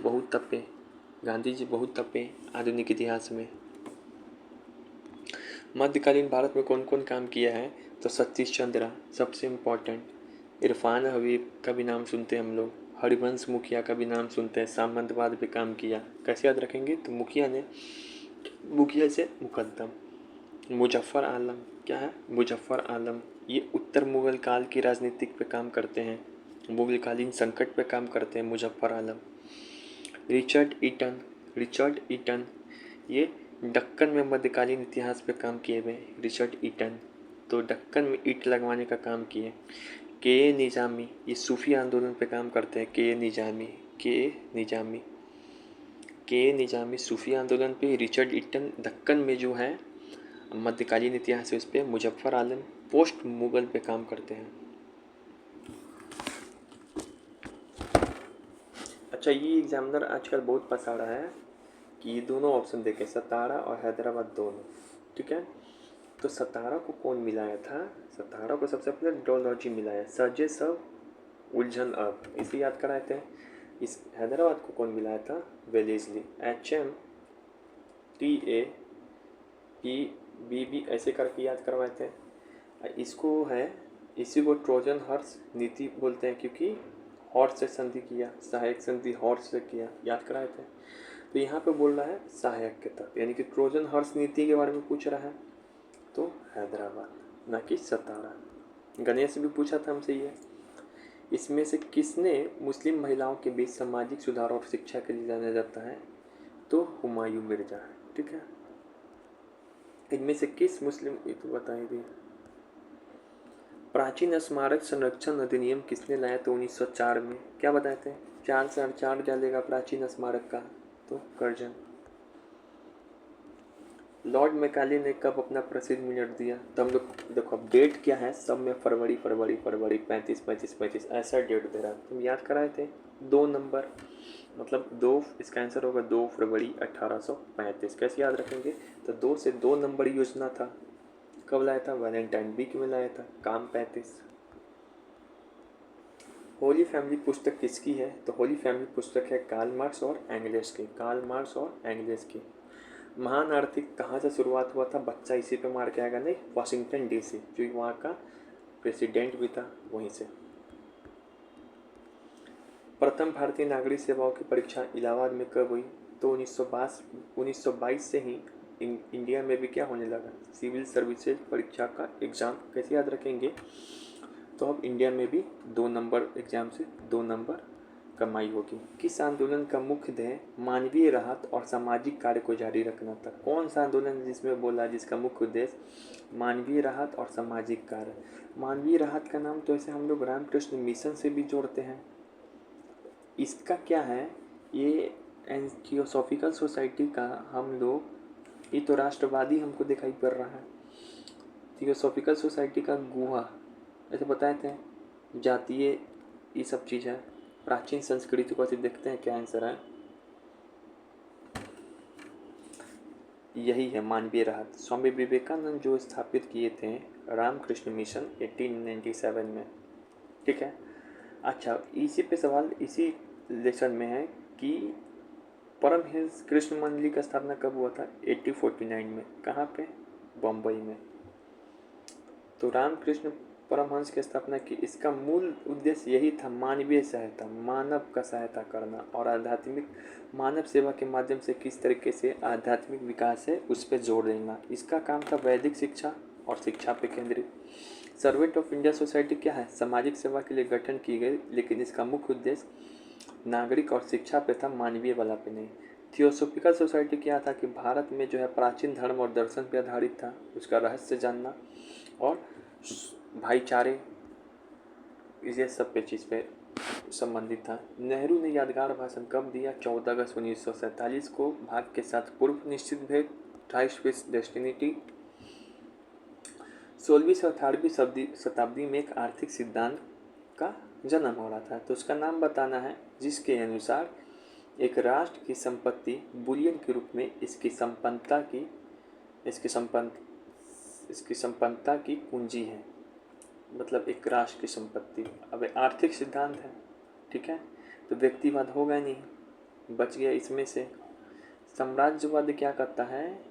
[SPEAKER 1] बहुत तपे आधुनिक इतिहास में। मध्यकालीन भारत में कौन कौन काम किया है, तो सतीश चंद्र सबसे इम्पोर्टेंट। इरफान हबीब का भी नाम सुनते हैं हम लोग, हरिवंश मुखिया का भी नाम सुनते हैं, सामंतवाद पे काम किया, कैसे याद रखेंगे, तो मुखिया से मुकद्दम। मुजफ्फर आलम क्या है, मुजफ्फर आलम ये उत्तर मुगल काल की राजनीतिक पे काम करते हैं, मुगलकालीन संकट पे काम करते हैं मुजफ्फर आलम। रिचर्ड ईटन ये दक्कन में मध्यकालीन इतिहास पे काम किए हुए रिचर्ड ईटन, तो दक्कन में ईंट लगवाने का काम किए। के ए निजामी ये सूफी आंदोलन पे काम करते हैं, के ए निजामी सूफी आंदोलन पे, रिचर्ड ईटन दक्कन में जो है मध्यकालीन इतिहास है उस पर, मुजफ्फर आलम पोस्ट मुगल पे काम करते हैं। अच्छा ये एग्जामिनर आजकल बहुत पसाड़ा है कि ये दोनों ऑप्शन देखें, सतारा और हैदराबाद दोनों, ठीक है। तो सतारा को कौन मिलाया था, सतारा को सबसे पहले डोलॉजी मिलाया, सजे सब उलझन अब, इसे याद कराए थे। इस हैदराबाद को कौन मिलाया था, वेलेस्ली, HMTAPBB ऐसे करके याद करवाए थे। इसको है, इसी को ट्रोजन हॉर्स नीति बोलते हैं, क्योंकि हॉर्स से संधि किया, सहायक संधि हॉर्स से किया, याद कराए थे। तो यहाँ पे बोल रहा है सहायक के तहत, यानी कि ट्रोजन हॉर्स नीति के बारे में पूछ रहा है, तो हैदराबाद ना कि सतारा। गणेश भी पूछा था हमसे ये, इसमें से किसने मुस्लिम महिलाओं के बीच सामाजिक सुधार और शिक्षा के लिए जाना जाता है, तो हुमायूं मिर्जा है, ठीक है। इनमें से किस मुस्लिम, ये तो बताइए। प्राचीन स्मारक संरक्षण अधिनियम किसने लाया, तो 1904 में, क्या बताए थे, 4 डालेगा प्राचीन स्मारक का, तो कर्जन। लॉर्ड मैकाले ने कब अपना प्रसिद्ध मिनट दिया, तो हम लोग देखो अब डेट क्या है, सब में फरवरी 35 ऐसा डेट दे रहा है, तुम याद कराए थे 2 नंबर, मतलब 2, इसका आंसर होगा 2 फरवरी 1835। कैसे याद रखेंगे, तो 2 से 2 नंबर योजना था, कब लाया था, वैलेंटाइन वीक में लाया था, काम 35। होली फैमिली पुस्तक किसकी है, तो होली फैमिली पुस्तक है कार्ल मार्क्स और एंगलेस की। महान आर्थिक कहाँ से शुरुआत हुआ था, बच्चा इसी पे मार के आएगा, नहीं, वाशिंगटन DC, जो वहाँ का प्रेसिडेंट भी था, वहीं से। प्रथम भारतीय नागरिक सेवाओं की परीक्षा इलाहाबाद में कब हुई, तो 1922 से ही इंडिया में भी क्या होने लगा, सिविल सर्विसेज परीक्षा का एग्ज़ाम, कैसे याद रखेंगे, तो अब इंडिया में भी 2 नंबर एग्ज़ाम से 2 नंबर कमाई होगी। किस आंदोलन का मुख्य ध्येय मानवीय राहत और सामाजिक कार्य को जारी रखना था, कौन सा आंदोलन जिसमें बोला जिसका मुख्य उद्देश्य मानवीय राहत और सामाजिक कार्य। मानवीय राहत का नाम तो ऐसे हम लोग रामकृष्ण मिशन से भी जोड़ते हैं, इसका क्या है, ये थियोसॉफिकल सोसाइटी का हम लोग, ये तो राष्ट्रवादी हमको दिखाई पड़ रहा है। थियोसॉफिकल सोसाइटी का गुहा ऐसे बताए थे, जातीय ये सब चीज़ है। प्राचीन संस्कृति को ऐसे देखते हैं, क्या आंसर है, यही है मानवीय राहत। स्वामी विवेकानंद जो स्थापित किए थे रामकृष्ण मिशन 1897 में, ठीक है। अच्छा इसी पे सवाल इसी लेसन में है कि परमहंस कृष्ण मंडली का स्थापना कब हुआ था, 1849 में, कहाँ पे, बम्बई में। तो रामकृष्ण परमहंस की स्थापना की, इसका मूल उद्देश्य यही था, मानवीय सहायता, मानव का सहायता करना और आध्यात्मिक मानव सेवा के माध्यम से किस तरीके से आध्यात्मिक विकास है उस पर जोर देना। इसका काम था वैदिक शिक्षा और शिक्षा पे केंद्रित। सर्वेंट ऑफ इंडिया सोसाइटी क्या है, सामाजिक सेवा के लिए गठन की गई, लेकिन इसका मुख्य उद्देश्य नागरिक और शिक्षा पे था, मानवीय वाला पे नहीं। थियोसॉफिकल सोसाइटी क्या था कि भारत में जो है प्राचीन धर्म और दर्शन पे आधारित था, उसका रहस्य जानना और भाईचारे ये सब पे चीज़ पे संबंधित था। नेहरू ने यादगार भाषण कब दिया, 14 अगस्त 1947 को, भाग के साथ पूर्व निश्चित भेद, 28 फिक्स डेस्टिनिटी। 16वीं से 18वीं शताब्दी में एक आर्थिक सिद्धांत का जन्म हो रहा था, तो उसका नाम बताना है जिसके अनुसार एक राष्ट्र की संपत्ति बुलियन के रूप में इसकी संपन्नता की कुंजी है। मतलब एक राष्ट्र की संपत्ति। अब आर्थिक सिद्धांत है, ठीक है, तो व्यक्तिवाद होगा नहीं, बच गया इसमें से। साम्राज्यवाद क्या करता है?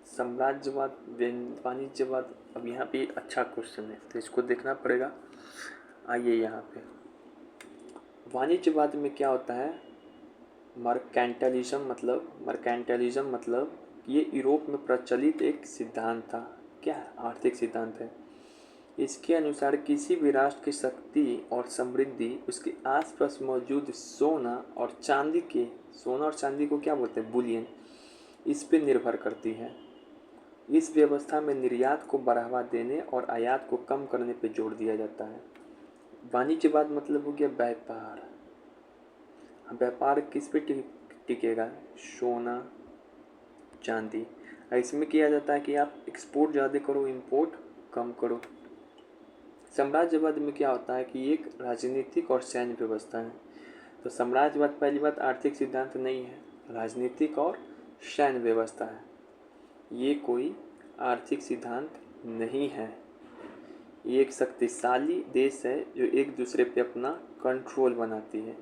[SPEAKER 1] साम्राज्यवाद, वाणिज्यवाद। अब यहाँ पे अच्छा क्वेश्चन है तो इसको देखना पड़ेगा। आइए यहाँ पे वाणिज्यवाद में क्या होता है? मर्केंटालिज्म मतलब ये यूरोप में प्रचलित एक सिद्धांत था। क्या आर्थिक सिद्धांत है। इसके अनुसार किसी भी राष्ट्र की शक्ति और समृद्धि उसके आसपास मौजूद सोना और चांदी को क्या बोलते हैं? बुलियन। इस पे निर्भर करती है। इस व्यवस्था में निर्यात को बढ़ावा देने और आयात को कम करने पर जोर दिया जाता है। वाणिज्यवाद मतलब हो गया व्यापार। व्यापार किस पे टिकेगा? सोना चांदी। इसमें किया जाता है कि आप एक्सपोर्ट ज़्यादा करो, इंपोर्ट कम करो। साम्राज्यवाद में क्या होता है कि एक राजनीतिक और सैन्य व्यवस्था है। तो साम्राज्यवाद पहली बात आर्थिक सिद्धांत नहीं है, राजनीतिक और सैन्य व्यवस्था है। ये कोई आर्थिक सिद्धांत नहीं है। ये एक शक्तिशाली देश है जो एक दूसरे पे अपना कंट्रोल बनाती है।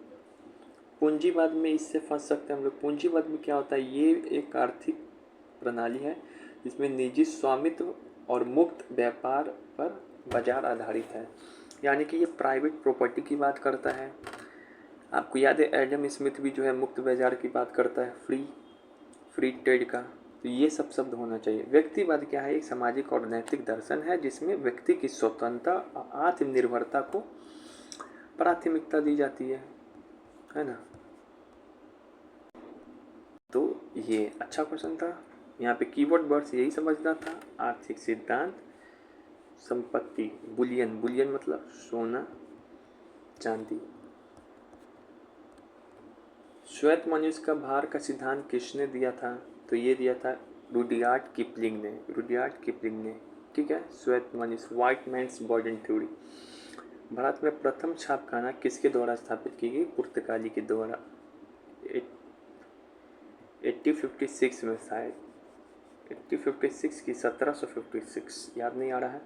[SPEAKER 1] पूंजीवाद में इससे फंस सकते हैं हम लोग। पूंजीवाद में क्या होता है? ये एक आर्थिक प्रणाली है जिसमें निजी स्वामित्व और मुक्त व्यापार पर बाजार आधारित है। यानी कि ये प्राइवेट प्रॉपर्टी की बात करता है। आपको याद है एडम स्मिथ भी जो है मुक्त बाजार की बात करता है, फ्री ट्रेड का। तो ये सब शब्द होना चाहिए। व्यक्तिवाद क्या है? एक सामाजिक और नैतिक दर्शन है जिसमें व्यक्ति की स्वतंत्रता और आत्मनिर्भरता को प्राथमिकता दी जाती है ना। तो ये अच्छा क्वेश्चन था। यहाँ पे कीवर्ड वर्ड्स यही समझना था। आर्थिक सिद्धांत, संपत्ति, बुलियन मतलब सोना चांदी। श्वेत मनुष्य का भार का सिद्धांत किसने दिया था? तो ये दिया था रुडयार्ड किपलिंग ने। ठीक है। श्वेत मनुष्य, व्हाइट मैन्स बर्डन थ्योरी। भारत में प्रथम छापखाना किसके द्वारा स्थापित की गई? पुर्तगाली के द्वारा 1856 में, शायद 1856 की 1756, याद नहीं आ रहा है,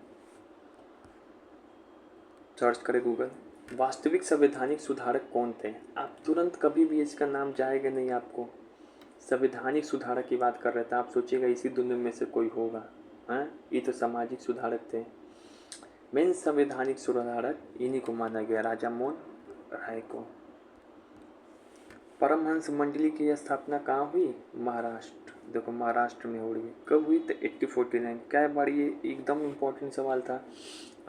[SPEAKER 1] सर्च करें गूगल। वास्तविक संवैधानिक सुधारक कौन थे? आप तुरंत कभी भी इसका नाम जाएगा नहीं आपको। संवैधानिक सुधारक की बात कर रहे थे, आप सोचिएगा इसी दुनिया में से कोई होगा। हैं, ये तो सामाजिक सुधारक थे। मेन संवैधानिक सुधारक इन्हीं को माना गया, राजा मोहन राय को। परमहंस मंडली की स्थापना कहाँ हुई? महाराष्ट्र। देखो महाराष्ट्र में हो रही है। कब हुई? तो 1849। क्या बार ये एकदम इम्पोर्टेंट सवाल था।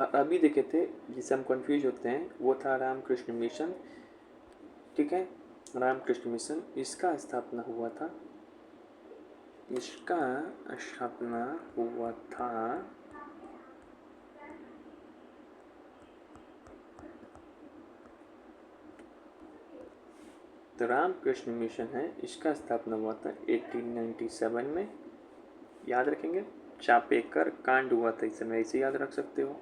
[SPEAKER 1] अभी देखे थे जिसे हम कंफ्यूज होते हैं, वो था रामकृष्ण मिशन। ठीक है, रामकृष्ण मिशन, इसका स्थापना हुआ था तो रामकृष्ण मिशन है, इसका स्थापना हुआ था 1897 में। याद रखेंगे, चापेकर कांड हुआ था इस समय, इसे याद रख सकते हो।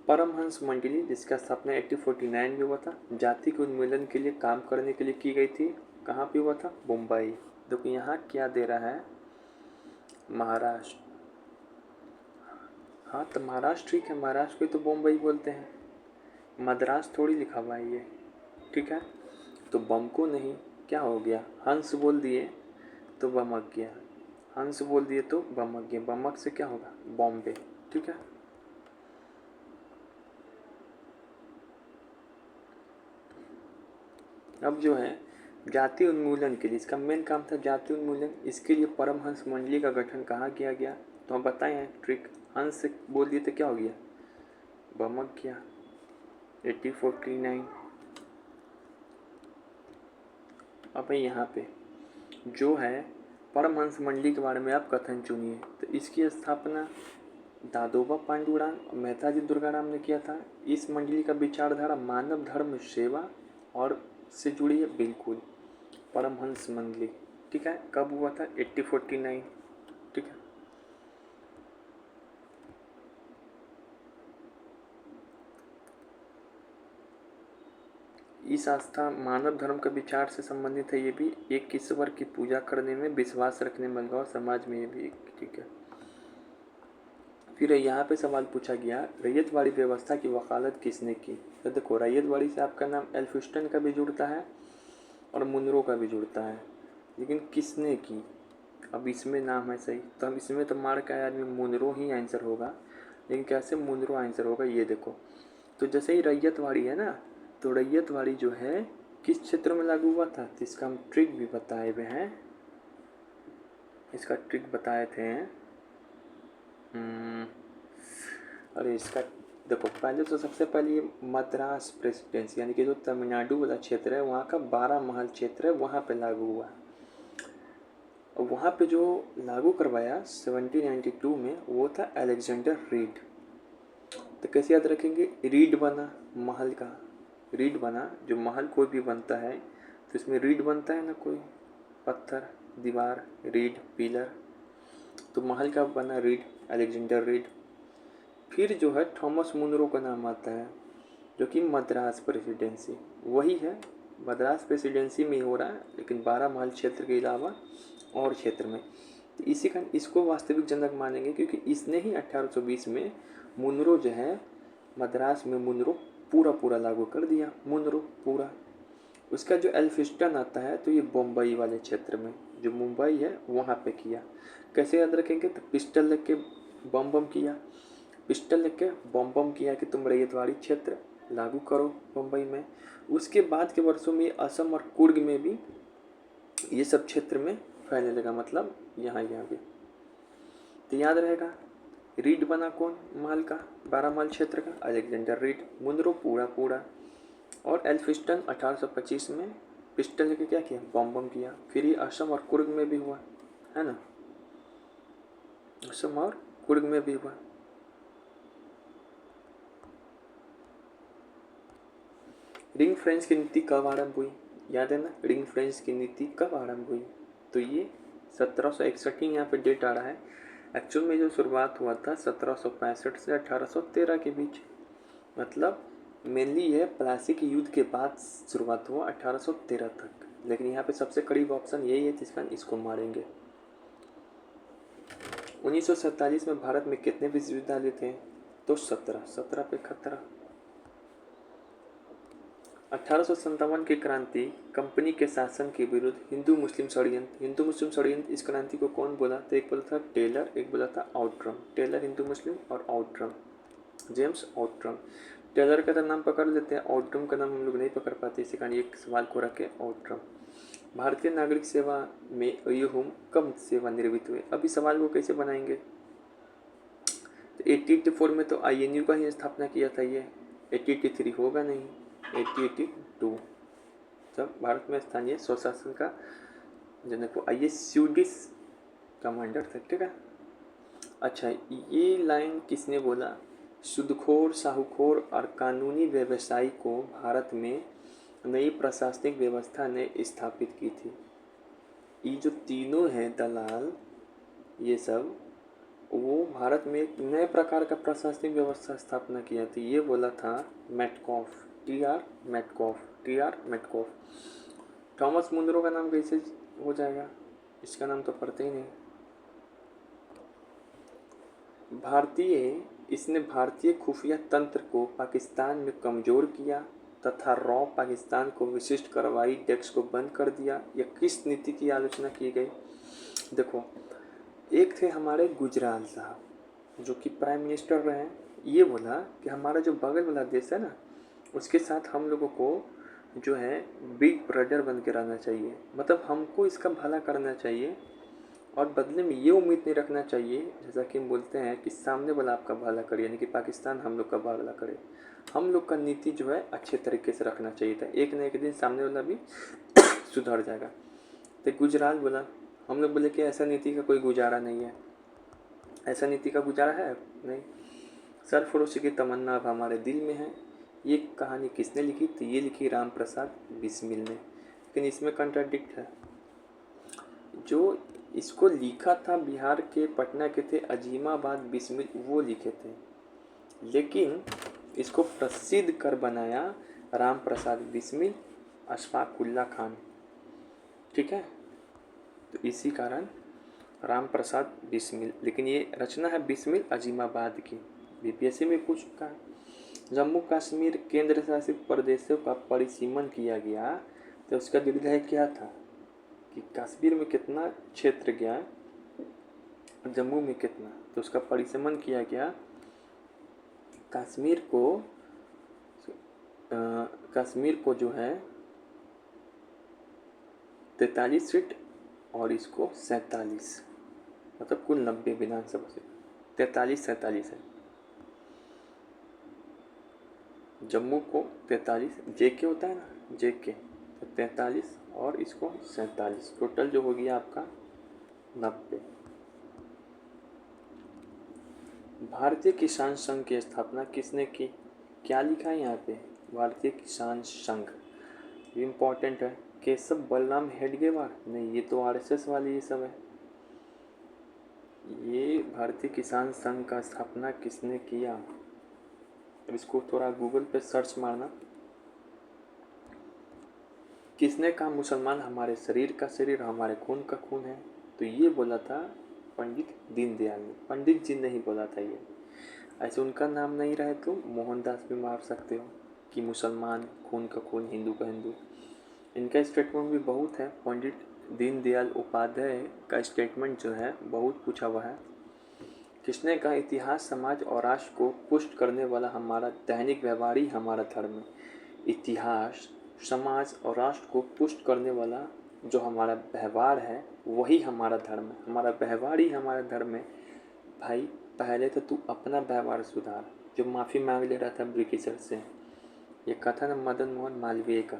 [SPEAKER 1] परमहंस मंडली जिसका स्थापना 1849 में हुआ था, जाति के उन्मूलन के लिए काम करने के लिए की गई थी। कहाँ पे हुआ था? मुंबई। देखो यहाँ क्या दे रहा है? महाराष्ट्र। हाँ तो महाराष्ट्र ठीक है, महाराष्ट्र को तो मुंबई बोलते हैं, मद्रास थोड़ी लिखा हुआ है ये। ठीक है, तो बम को नहीं, क्या हो गया? हंस बोल दिए तो बमक गया, हंस बोल दिए तो बमक गया, बमक से क्या होगा? बॉम्बे। ठीक है, अब जो है जाति उन्मूलन के लिए, इसका मेन काम था जाति उन्मूलन। इसके लिए परमहंस मंडली का गठन कहाँ किया गया? तो हम बताए हैं ट्रिक, हंस से बोल दिए तो क्या हो गया? बमक गया। 1849। अब यहाँ पे जो है परमहंस मंडली के बारे में आप कथन चुनिए। तो इसकी स्थापना दादोबा पांडुरंग और मेहताजी दुर्गाराम ने किया था। इस मंडली का विचारधारा मानव धर्म, सेवा और से जुड़ी है बिल्कुल। परमहंस मंडली, ठीक है, कब हुआ था? 1849। ठीक है, इस आस्था मानव धर्म का विचार से संबंधित है। ये भी एक ईश्वर की पूजा करने में विश्वास रखने वाले और समाज में ये भी ठीक है। फिर यहाँ पे सवाल पूछा गया, रैयतवाड़ी व्यवस्था की वकालत किसने की? तो देखो, रैयतवाड़ी से आपका नाम एल्फिंस्टन का भी जुड़ता है और मुनरो का भी जुड़ता है, लेकिन किसने की? अब इसमें नाम है सही, तो हम इसमें तो मार का आदमी मुनरो ही आंसर होगा, लेकिन कैसे मुनरो आंसर होगा ये देखो। तो जैसे ही रैयतवाड़ी है ना, तो रैयतवाड़ी जो है किस क्षेत्र में लागू हुआ था, तो इसका हम ट्रिक भी बताए हुए हैं, इसका ट्रिक बताए थे। अरे इसका देखो, पहले तो सबसे पहले ये मद्रास प्रेसिडेंसी यानी कि जो तमिलनाडु वाला क्षेत्र है वहाँ का 12 महल क्षेत्र है, वहाँ पे लागू हुआ। और वहाँ पे जो लागू करवाया 1792 में वो था अलेक्जेंडर रीड। तो कैसे याद रखेंगे? रीड बना महल का, रीड बना, जो महल कोई भी बनता है तो इसमें रीड बनता है ना, कोई पत्थर, दीवार, रीड, पिलर, तो महल का बना रीड, अलेक्जेंडर रीड। फिर जो है थॉमस मुनरो का नाम आता है, जो कि मद्रास प्रेसिडेंसी वही है, मद्रास प्रेसिडेंसी में ही हो रहा है, लेकिन 12 महल क्षेत्र के अलावा और क्षेत्र में। तो इसी का इसको वास्तविक जनक मानेंगे, क्योंकि इसने ही 1820 में मुनरो जो है मद्रास में मुनरो पूरा लागू कर दिया, मुनरो पूरा। उसका जो एल्फिंस्टन आता है तो ये बम्बई वाले क्षेत्र में, जो मुंबई है वहाँ पे किया। कैसे याद रखेंगे? तो पिस्टल लेके के बम किया, पिस्टल लेके बम किया कि तुम रैयतवाड़ी क्षेत्र लागू करो बम्बई में। उसके बाद के वर्षों में असम और कुर्ग में भी ये सब क्षेत्र में फैलने लगा, मतलब यहाँ भी। तो याद रहेगा, रीड बना कौन महल का, 12 महल क्षेत्र का, अलेक्जेंडर रीड। मुनरो पूरा। और एल्फिंस्टन 1825 में पिस्टल लेके क्या किया, बम किया। फिर ये असम और कुर्ग में भी हुआ है ना, असम और कुर्ग में भी हुआ। रिंग फ्रेंच की नीति कब आरंभ हुई? याद है ना, रिंग फ्रेंच की नीति कब आरंभ हुई? तो ये 1761 ही यहाँ पे डेट आ रहा है। एक्चुअल में जो शुरुआत हुआ था 1765 से 1813 के बीच, मतलब मेनली यह प्लासी के युद्ध के बाद शुरुआत हुआ 1813 तक। लेकिन यहाँ पे सबसे करीब ऑप्शन यही है जिसका इसको मारेंगे। 1947 में भारत में कितने विश्वविद्यालय थे? तो 17 पे खतरा। 1857 की क्रांति, कंपनी के शासन के विरुद्ध हिंदू मुस्लिम षड्यंत्र, इस क्रांति को कौन बोला? तो एक बोला था टेलर, एक बोला था आउटरम। टेलर हिंदू मुस्लिम और आउटरम जेम्स आउटरम। टेलर का तो नाम पकड़ लेते हैं, आउटरम का नाम हम लोग नहीं पकड़ पाते, इसी कारण एक सवाल को रखे आउटरम। भारतीय नागरिक सेवा में अय्यूम कब सेवानिवृत्त हुए? अभी सवाल को कैसे बनाएंगे? तो 1884 में तो INU का ही स्थापना किया था, ये 1883 होगा नहीं, 1882 जब भारत में स्थानीय स्वशासन का जनक को आइए स्वीडिश कमांडर थे, ठीक है। अच्छा, ये लाइन किसने बोला? सूदखोर, साहूखोर और कानूनी व्यवसायी को भारत में नई प्रशासनिक व्यवस्था ने स्थापित की थी। ये जो तीनों हैं दलाल, ये सब वो भारत में एक नए प्रकार का प्रशासनिक व्यवस्था स्थापना किया थी। ये बोला था Metcalfe, T R Metcalfe. Thomas Munro का नाम कैसे हो जाएगा? इसका नाम तो पढ़ते ही नहीं। इसने भारतीय खुफिया तंत्र को पाकिस्तान में कमज़ोर किया तथा रॉ पाकिस्तान को विशिष्ट कार्रवाई डेस्क को बंद कर दिया। यह किस नीति की आलोचना की गई? देखो, एक थे हमारे गुजराल साहब जो कि प्राइम मिनिस्टर रहे। ये बोला कि हमारा जो बगल वाला देश है ना, उसके साथ हम लोगों को जो है बिग ब्रदर बन के रहना चाहिए, मतलब हमको इसका भला करना चाहिए और बदले में ये उम्मीद नहीं रखना चाहिए, जैसा कि हम बोलते हैं कि सामने वाला आपका भला करे, यानी कि पाकिस्तान हम लोग का भला करे। हम लोग का नीति जो है अच्छे तरीके से रखना चाहिए था, एक न एक दिन सामने वाला भी सुधर जाएगा। तो गुजराल बोला, हम लोग बोले कि ऐसा नीति का कोई गुजारा नहीं है। ऐसा नीति का गुजारा है नहीं, सरफरोशी की तमन्ना अब हमारे दिल में है। ये कहानी किसने लिखी? तो ये लिखी राम प्रसाद बिस्मिल ने। लेकिन इसमें कंट्राडिक्ट है, जो इसको लिखा था बिहार के पटना के थे अजीमाबाद बिस्मिल, वो लिखे थे, लेकिन इसको प्रसिद्ध कर बनाया राम प्रसाद बिस्मिल, अशफाकुल्ला खान। ठीक है, तो इसी कारण राम प्रसाद बिस्मिल, लेकिन ये रचना है बिस्मिल अजीमाबाद की। बीपीएससी में पूछ चुका है। जम्मू कश्मीर केंद्र शासित प्रदेशों का परिसीमन किया गया, तो उसका निर्णय क्या था कि कश्मीर में कितना क्षेत्र गया और जम्मू में कितना, तो उसका परिसीमन किया गया। कश्मीर को जो है 43 सीट और इसको 47, मतलब कुल 90 विधानसभा सीट, 43-47 है। जम्मू को 43, जेके होता है ना, जेके, तो 43 और इसको 47, टोटल जो हो गया आपका 90। भारतीय किसान संघ की स्थापना किसने की? क्या लिखा है यहाँ पे? भारतीय किसान संघ, ये इम्पोर्टेंट है। केशव बलराम हेडगेवार? नहीं, ये तो आरएसएस वाली ये सब है। ये भारतीय किसान संघ का स्थापना किसने किया? अब इसको थोड़ा गूगल पे सर्च मारना। किसने कहा मुसलमान हमारे शरीर का शरीर, हमारे खून का खून है? तो ये बोला था पंडित दीनदयाल ने, पंडित जी नहीं बोला था ये। ऐसे उनका नाम नहीं रहे तो मोहनदास भी मार सकते हो कि मुसलमान खून का खून, हिंदू का हिंदू। इनका स्टेटमेंट भी बहुत है, पंडित दीनदयाल उपाध्याय का स्टेटमेंट जो है बहुत पूछा हुआ है। किसने कहा इतिहास समाज और राष्ट्र को पुष्ट करने वाला हमारा दैनिक व्यवहार ही हमारा धर्म है? इतिहास समाज और राष्ट्र को पुष्ट करने वाला जो हमारा व्यवहार है वही हमारा धर्म है, हमारा व्यवहार ही हमारा धर्म है। भाई पहले तो तू अपना व्यवहार सुधार, जो माफ़ी मांग ले रहा था ब्रिटिशर से। ये कथन मदन मोहन मालवीय का,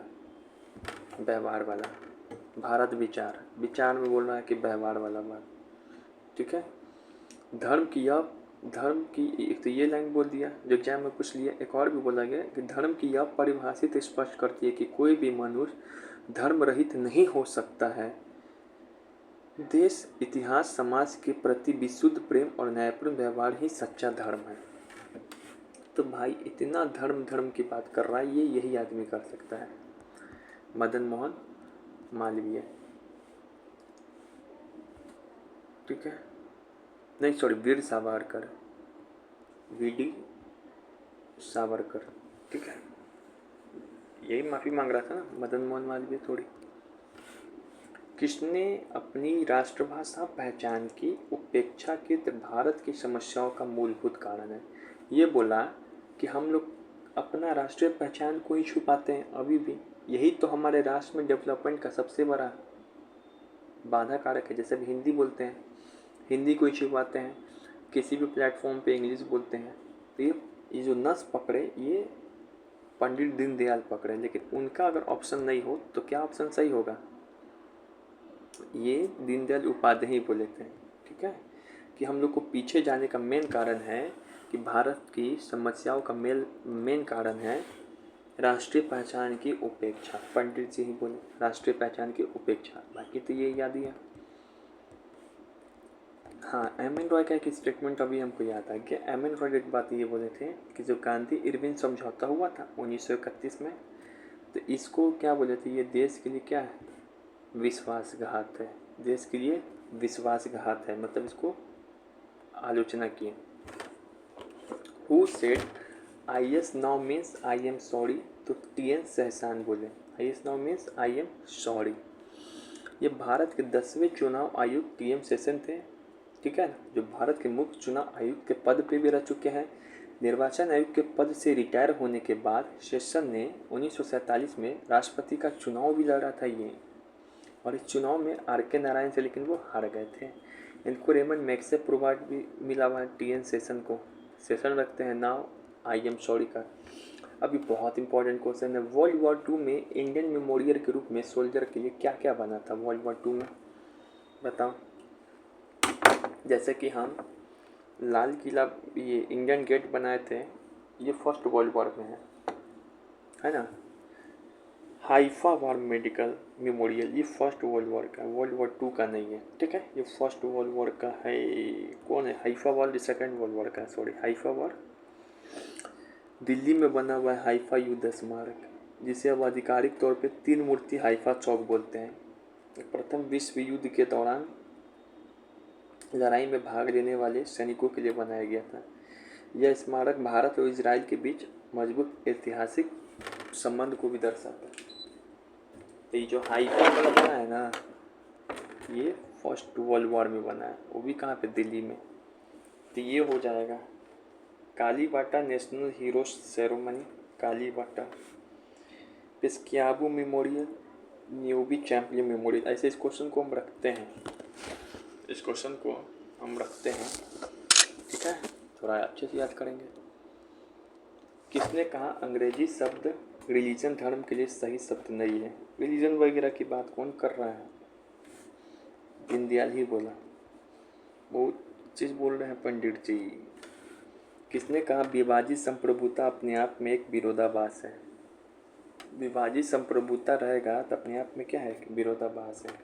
[SPEAKER 1] व्यवहार वाला, भारत विचार, विचार में बोल रहा है कि व्यवहार वाला बात। ठीक है, धर्म की एक तो ये लाइन बोल दिया जो एग्जाम में पूछ लिया। एक और भी बोला गया कि धर्म की यह परिभाषित स्पष्ट करती है कि कोई भी मनुष्य धर्म रहित नहीं हो सकता है। देश, इतिहास, समाज के प्रति विशुद्ध प्रेम और न्यायपूर्ण व्यवहार ही सच्चा धर्म है। तो भाई इतना धर्म धर्म की बात कर रहा है, ये यही आदमी कर सकता है, मदन मोहन मालवीय। ठीक है, नहीं सॉरी, वीर सावरकर, वीडी सावरकर। ठीक है, यही माफ़ी मांग रहा था ना मदन मोहन मालवीय थोड़ी। किसने अपनी राष्ट्रभाषा पहचान की उपेक्षाकृत भारत की समस्याओं का मूलभूत कारण है? ये बोला कि हम लोग अपना राष्ट्रीय पहचान को ही छुपाते हैं अभी भी, यही तो हमारे राष्ट्र में डेवलपमेंट का सबसे बड़ा बाधा कारक है। जैसे भी हिंदी बोलते हैं, हिंदी को ही छुपाते हैं, किसी भी प्लेटफॉर्म पे इंग्लिश बोलते हैं। तो ये जो नस पकड़े ये पंडित दीनदयाल पकड़े, लेकिन उनका अगर ऑप्शन नहीं हो तो क्या ऑप्शन सही होगा? ये दीनदयाल उपाध्याय ही बोले थे। ठीक है, कि हम लोग को पीछे जाने का मेन कारण है कि भारत की समस्याओं का मेन कारण है राष्ट्रीय पहचान की उपेक्षा। पंडित जी ही बोले राष्ट्रीय पहचान की उपेक्षा, बाकी तो ये याद ही है। हाँ, एम एन रॉय का एक स्टेटमेंट अभी हमको याद आ गया। एम एन रॉय एक बात ये बोले थे कि जो गांधी इरविन समझौता हुआ था 1931 में, तो इसको क्या बोले थे, ये देश के लिए क्या है, विश्वासघात है। देश के लिए विश्वासघात है, मतलब इसको आलोचना किए। Who said I S now means I am sorry? तो टी एन सहसान बोले I S now means I am sorry. ये भारत के 10वें चुनाव आयुक्त टी एम सेशन थे। ठीक है, जो भारत के मुख्य चुनाव आयुक्त के पद पे भी रह चुके हैं। निर्वाचन आयुक्त के पद से रिटायर होने के बाद सेशन ने 1947 में राष्ट्रपति का चुनाव भी लड़ा था ये, और इस चुनाव में आर के नारायण से, लेकिन वो हार गए थे। इनको रेमंड मैग्सेसे अवार्ड भी मिला हुआ है टी एन सेशन को। सेशन रखते हैं नाउ आई एम सॉरी का। अभी बहुत इंपॉर्टेंट क्वेश्चन है, वर्ल्ड वॉर 2 में इंडियन मेमोरियल के रूप में सोल्जर के लिए क्या क्या बना था वर्ल्ड वॉर 2 में? बताओ। जैसे कि हम लाल किला, ये इंडियन गेट बनाए थे, ये फर्स्ट वर्ल्ड वॉर में है ना। हाइफा वॉर मेडिकल मेमोरियल, ये फर्स्ट वर्ल्ड वॉर का, वर्ल्ड वॉर 2 का नहीं है। ठीक है, ये फर्स्ट वर्ल्ड वॉर का है। कौन है? Haifa war second world war का, सॉरी हाइफा वॉर। दिल्ली में बना हुआ है हाइफा युद्ध स्मारक। जिसे अब आधिकारिक तौर पे तीन मूर्ति हाइफा चौक बोलते हैं। प्रथम विश्व युद्ध के दौरान लड़ाई में भाग लेने वाले सैनिकों के लिए बनाया गया था। यह स्मारक भारत और इजराइल के बीच मजबूत ऐतिहासिक संबंध को भी दर्शाता है। तो ये जो हाइफा वाला बना है ना, ये फर्स्ट वर्ल्ड वॉर में बना है, वो भी कहाँ पे, दिल्ली में। तो ये हो जाएगा Kalibata national hero ceremony, Kalibata पिस्कियाबू मेमोरियल, न्यूबी चैंपियन मेमोरियल। ऐसे इस क्वेश्चन को हम रखते हैं, इस क्वेश्चन को हम रखते हैं, ठीक है, थोड़ा अच्छे से याद करेंगे। किसने कहा अंग्रेजी शब्द रिलीजन धर्म के लिए सही शब्द नहीं है? रिलीजन वगैरह की बात कौन कर रहा है? दीनदयाल ही बोला, बहुत चीज़ बोल रहे हैं पंडित जी। किसने कहा विभाजित संप्रभुता अपने आप में एक विरोधाभास है? विभाजित संप्रभुता रहेगा तो अपने आप में क्या है, विरोधाभास है।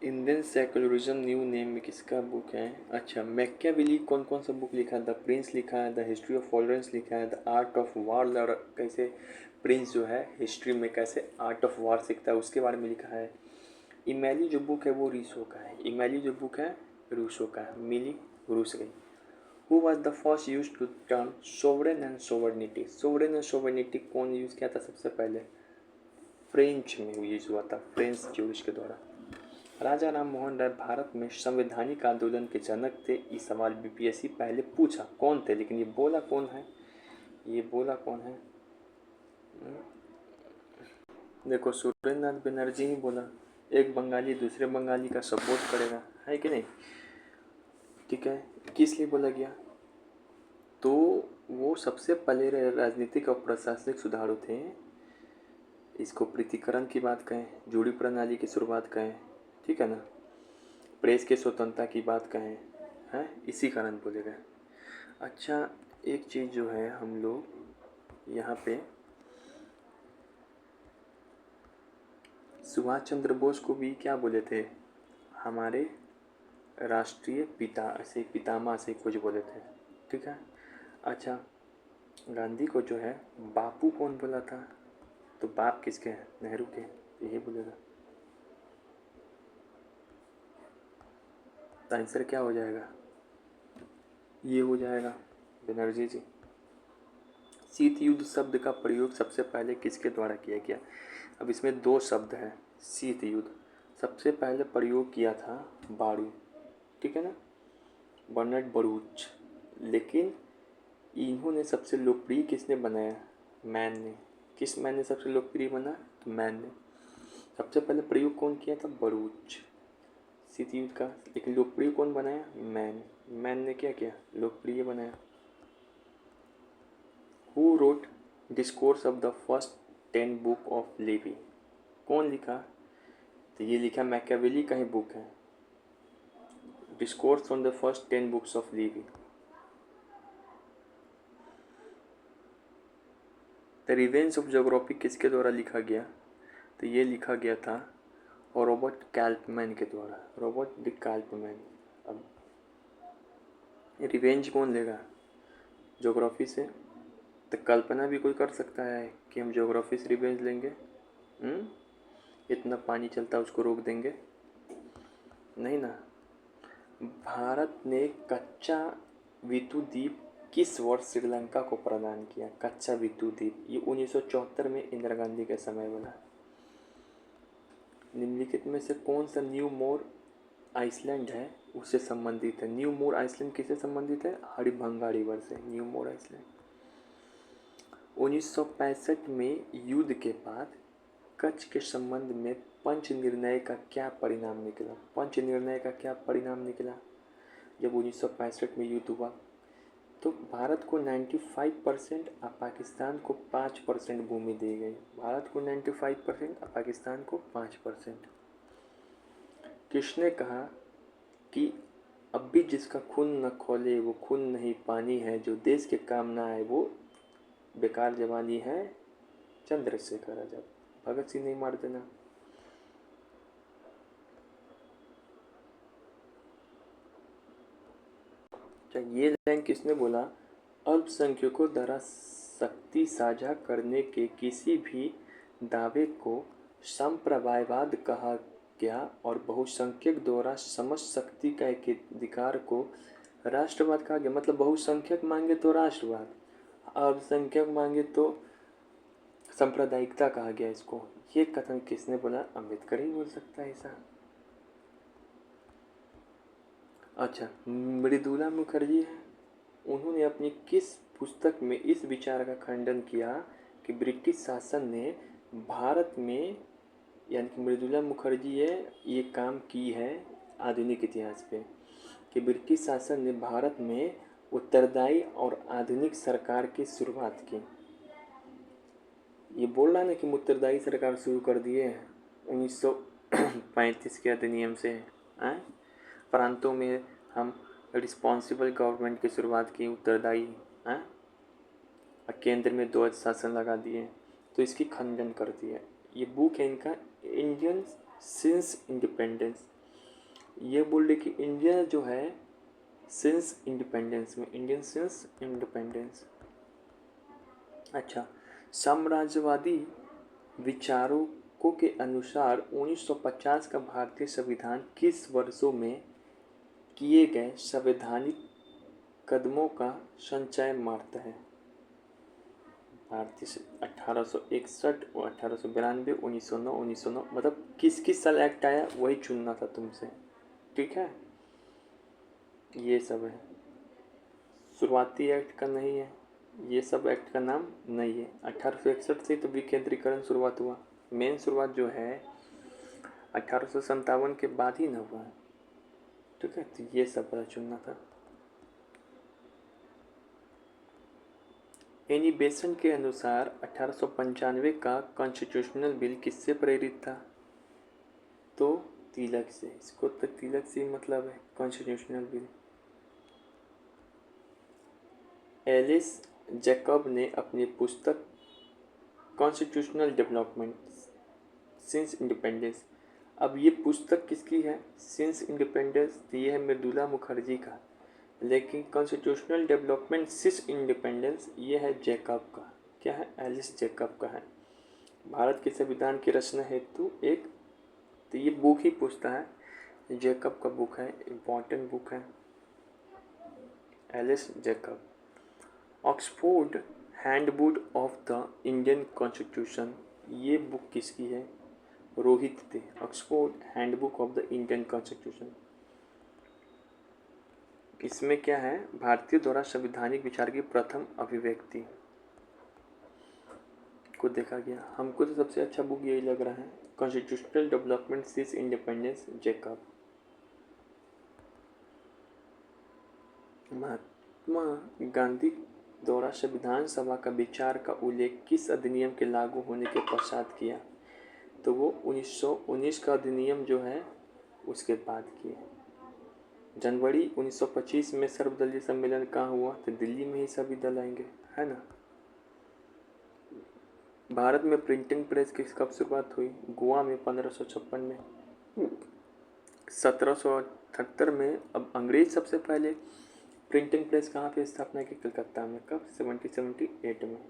[SPEAKER 1] इंडियन सेकुलरिज्म न्यू नेम में किसका बुक है? अच्छा, मैकियावेली कौन कौन सा बुक लिखा है? द प्रिंस लिखा है, द हिस्ट्री ऑफ टॉलरेंस लिखा है, द आर्ट ऑफ वार लड़, कैसे प्रिंस जो है हिस्ट्री में कैसे आर्ट ऑफ वार सीखता है उसके बारे में लिखा है। इमैली जो बुक है वो रूसो का है, इमैली जो बुक है रूसो का है, मिली रूस गई। Who was the first use to term sovereign and sovereignty? Sovereign and sovereignty कौन यूज़ किया था सबसे पहले? फ्रेंच में यूज हुआ था, फ्रेंच ज्यूरिश के द्वारा। राजा राम मोहन राय भारत में संवैधानिक आंदोलन के जनक थे। ये सवाल बीपीएससी पहले पूछा, कौन थे, लेकिन ये बोला कौन है? ये बोला कौन है? देखो, सुरेंद्रनाथ बनर्जी ही बोला। एक बंगाली दूसरे बंगाली का सपोर्ट करेगा, है कि नहीं? ठीक है, किस लिए बोला गया? तो वो सबसे पहले राजनीतिक और प्रशासनिक सुधारों थे। इसको पृथक्करण की बात कहें, जोड़ी प्रणाली की शुरुआत कहें, ठीक है ना, प्रेस के स्वतंत्रता की बात कहें, हैं, इसी कारण बोले गए। अच्छा, एक चीज़ जो है हम लोग यहाँ पे सुभाष चंद्र बोस को भी क्या बोले थे? हमारे राष्ट्रीय पिता, ऐसे पितामह से कुछ बोले थे, ठीक है। अच्छा, गांधी को जो है बापू कौन बोला था? तो बाप किसके हैं? नेहरू के, यही बोलेगा। तो आंसर क्या हो जाएगा? ये हो जाएगा बनर्जी जी। शीत युद्ध शब्द का प्रयोग सबसे पहले किसके द्वारा किया गया? अब इसमें दो शब्द हैं। शीत युद्ध सबसे पहले प्रयोग किया था बारू, ठीक है ना, बर्नार्ड बरूच। लेकिन इन्होंने सबसे लोकप्रिय किसने बनाया? मैन ने। किस मैन ने सबसे लोकप्रिय बना? तो मैन ने। सबसे पहले प्रयोग कौन किया था? बरूच, शीत युद्ध का। लेकिन लोकप्रिय कौन बनाया? मैन। मैन ने क्या किया? लोकप्रिय बनाया। Who wrote discourse of the first 10 book of Livy? कौन लिखा? तो ये लिखा मैकियावेली का ही बुक है, discourse on the first 10 books of Livy. The revenge of geography किसके द्वारा लिखा गया? तो ये लिखा गया था रॉबर्ट कैल्पमैन के द्वारा, रॉबर्ट डी कैल्पमैन। अब रिवेंज कौन लेगा ज्योग्राफी से? तो कल्पना भी कोई कर सकता है कि हम ज्योग्राफी से रिवेंज लेंगे? इतना पानी चलता है उसको रोक देंगे? नहीं ना। भारत ने कच्चा विद्युत किस वर्ष श्रीलंका को प्रदान किया? कच्चा विद्युत, ये 1974 में इंदिरा गांधी के समय बना। निम्नलिखित में से कौन सा न्यू मोर आइसलैंड है उससे संबंधित है? न्यू मोर आइसलैंड किससे संबंधित है? हरिभंगा रिवर से न्यू मोर आइसलैंड। 1965 में युद्ध के बाद कच्छ के संबंध में पंच निर्णय का क्या परिणाम निकला? पंच निर्णय का क्या परिणाम निकला? जब 1965 में युद्ध हुआ तो भारत को 95% और पाकिस्तान को 5% भूमि दी गई। भारत को 95% और पाकिस्तान को 5%। किसने कहा कि अब भी जिसका खून न खोले वो खून नहीं पानी है, जो देश के काम ना आए वो बेकार जवानी है? चंद्रशेखर आजाद। भगत सिंह नहीं मार देना। अच्छा, ये लाइन किसने बोला? अल्पसंख्यकों द्वारा शक्ति साझा करने के किसी भी दावे को संप्रदायवाद कहा गया और बहुसंख्यक द्वारा समस्त शक्ति का एक अधिकार को राष्ट्रवाद कहा गया। मतलब बहुसंख्यक मांगे तो राष्ट्रवाद, अल्पसंख्यक मांगे तो सांप्रदायिकता कहा गया इसको। ये कथन किसने बोला? अम्बेडकर ही बोल सकता है ऐसा। अच्छा, मृदुला मुखर्जी है, उन्होंने अपनी किस पुस्तक में इस विचार का खंडन किया कि ब्रिटिश शासन ने भारत में, यानी कि मृदुला मुखर्जी ये काम की है आधुनिक इतिहास पे, कि ब्रिटिश शासन ने भारत में उत्तरदायी और आधुनिक सरकार की शुरुआत की। ये बोल रहा है ना कि उत्तरदायी सरकार शुरू कर दिए 1935 के अधिनियम से। प्रांतों में हम रिस्पॉन्सिबल गवर्नमेंट की शुरुआत की, उत्तरदायी, केंद्र में द्वैध शासन लगा दिए, तो इसकी खंडन कर दिया। ये बुक है इनका, इंडियन सिंस इंडिपेंडेंस। ये बोल रहे कि इंडिया जो है सिंस इंडिपेंडेंस में, इंडियन सिंस इंडिपेंडेंस। अच्छा, साम्राज्यवादी विचारकों के अनुसार 1950 का भारतीय संविधान किस वर्षों में किए गए संवैधानिक कदमों का संचय मारता है? भारतीय 1861 और 1892, 1909, 1909, मतलब किस किस साल एक्ट आया वही चुनना था तुमसे, ठीक है। ये सब है, शुरुआती एक्ट का नहीं है, ये सब एक्ट का नाम नहीं है। 1861 से तो विकेंद्रीकरण शुरुआत हुआ, मेन शुरुआत जो है 1857 के बाद ही ना हुआ, ठीक है। तो ये सब पता चुनना था। एनी बेसन के अनुसार 1895 का कॉन्स्टिट्यूशनल बिल किससे प्रेरित था? तो तिलक से। इसको तो तिलक से मतलब है कॉन्स्टिट्यूशनल बिल। एलिस जैकब ने अपनी पुस्तक कॉन्स्टिट्यूशनल डेवलपमेंट सिंस इंडिपेंडेंस, अब ये पुस्तक किसकी है? सिंस इंडिपेंडेंस ये है मृदुला मुखर्जी का, लेकिन कॉन्स्टिट्यूशनल डेवलपमेंट सिंस इंडिपेंडेंस ये है जैकब का। क्या है? एलिस जैकब का है। भारत के संविधान की रचना हेतु एक, तो ये बुक ही पूछता है, जैकब का बुक है, इम्पॉर्टेंट बुक है, Alice Jacob. Oxford handbook of the Indian constitution, ये बुक किसकी है? रोहित थे। Oxford handbook of the Indian constitution, इसमें क्या है? भारतीय द्वारा संवैधानिक विचार की प्रथम अभिव्यक्ति को देखा गया। हमको तो सबसे अच्छा बुक यही लग रहा है, constitutional development since independence, Jacob. Mahatma Gandhi द्वारा संविधान सभा का विचार का उल्लेख किस अधिनियम के लागू होने के पश्चात किया? तो वो 1919 का अधिनियम जो है उसके बाद किया। जनवरी 1925 में सर्वदलीय सम्मेलन कहाँ हुआ? तो दिल्ली में ही सभी दल आएंगे, है ना। भारत में प्रिंटिंग प्रेस की कब शुरुआत हुई? गोवा में 1556 में। 1778 में, अब अंग्रेज सबसे पहले प्रिंटिंग प्रेस कहाँ पे स्थापना की? कलकत्ता में। कब? 1778 में।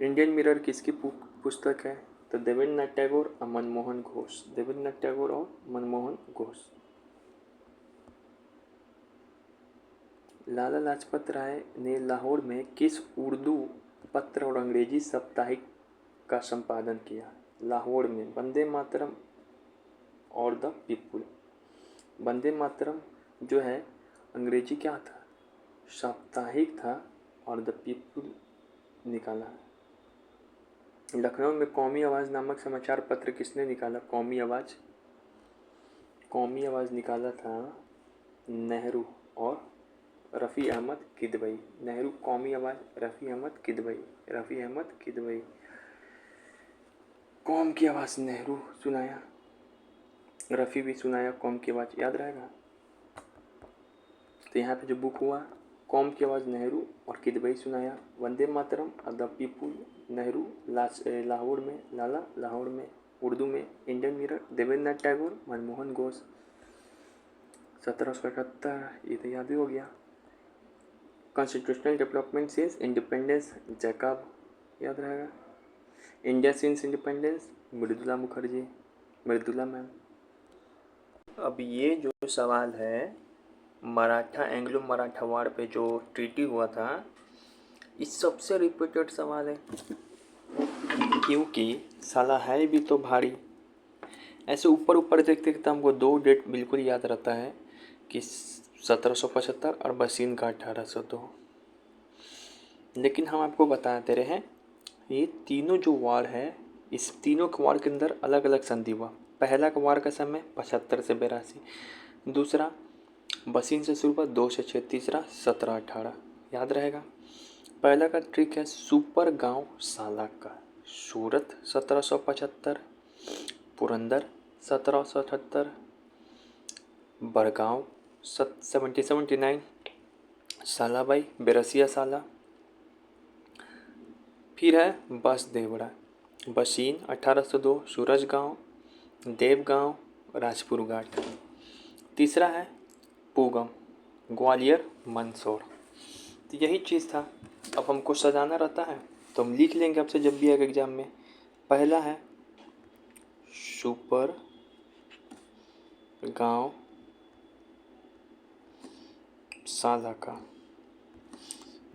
[SPEAKER 1] इंडियन मिरर किसकी पुस्तक है? तो देवेंद्रनाथ टैगोर और मनमोहन घोष। देवेंद्रनाथ टैगोर और मनमोहन घोष। लाला लाजपत राय ने लाहौर में किस उर्दू पत्र और अंग्रेजी साप्ताहिक का संपादन किया? लाहौर में वंदे मातरम और द पीपुल। वंदे मातरम जो है अंग्रेजी क्या था? साप्ताहिक था, और द पीपुल निकाला। लखनऊ में कौमी आवाज़ नामक समाचार पत्र किसने निकाला? कौमी आवाज़। कौमी आवाज़ निकाला था नेहरू और रफ़ी अहमद किदवई। नेहरू कौमी आवाज़, रफ़ी अहमद किदवई। रफ़ी अहमद किदवई कौम की आवाज़ नेहरू सुनाया, रफ़ी भी सुनाया कौम की आवाज़, याद रहेगा। तो यहाँ पे जो बुक हुआ, कौम की आवाज़ नेहरू और किदवई सुनाया, वंदे मातरम और द पीपुल नेहरू, लाहौर में लाला, लाहौर में। उर्दू में इंडियन मिरर देवेंद्रनाथ टैगोर, मनमोहन घोष। 1778 ये तो याद ही हो गया। Constitutional development since independence Jacob याद रहेगा। India since independence Mridula Mukherjee, Mridula ma'am. अब ये जो सवाल है मराठा एंग्लो मराठा वार पे जो ट्रीटी हुआ था, इस सबसे रिपीटेड सवाल है क्योंकि साला है भी तो भारी। ऐसे ऊपर ऊपर देखते देखते हमको दो डेट बिल्कुल याद रहता है कि 1775 और बसीन का 1802। लेकिन हम आपको बताते रहे हैं ये तीनों जो वार है, इस तीनों के वार के अंदर अलग अलग संधि हुआ। पहला का वार का समय 75 से 82, दूसरा बसीन से शुरू हुआ 2 से 6, तीसरा 17-18 याद रहेगा। पहला का ट्रिक है सुपर गांव साला का, सूरत 1775, पुरंदर 1778, बड़गांव 1779, सालाबाई बेरसिया साला। फिर है बस देवड़ा, बसीन 1802, सूरजगांव, देवगांव, राजपुर घाट। तीसरा है पूगम, ग्वालियर, मंदसौर। तो यही चीज़ था। अब हमको सजाना रहता है तो हम लिख लेंगे आपसे जब भी आएगा एग्जाम में। पहला है सुपर गांव साला का,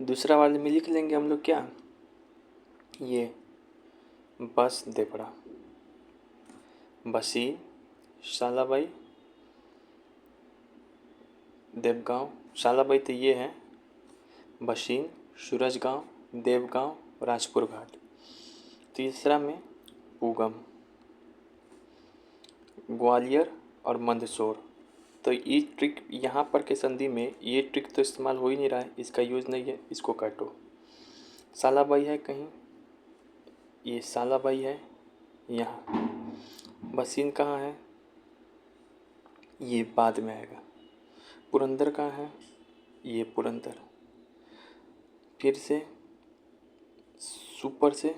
[SPEAKER 1] दूसरा वाले में लिख लेंगे हम लोग क्या, ये बस देवड़ा, बसीन, सालाबाई, देवगांव, सालाबाई तो ये है, बसीन, सूरजगांव, देवगांव, राजपुर घाट। तीसरा में पूगम, ग्वालियर और मंदसौर। तो ये ट्रिक यहाँ पर के संधि में ये ट्रिक तो इस्तेमाल हो ही नहीं रहा है, इसका यूज़ नहीं है, इसको काटो। सालाबाई है कहीं, ये सालाबाई है यहाँ। बसीन कहाँ है, ये बाद में आएगा। पुरंदर कहाँ है, ये पुरंदर। फिर से सुपर से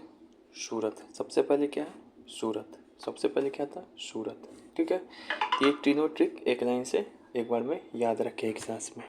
[SPEAKER 1] सूरत, सबसे पहले क्या है सूरत, सबसे पहले क्या था सूरत। ठीक है, ये तीनों ट्रिक एक लाइन से एक बार में याद रखें एक सांस में।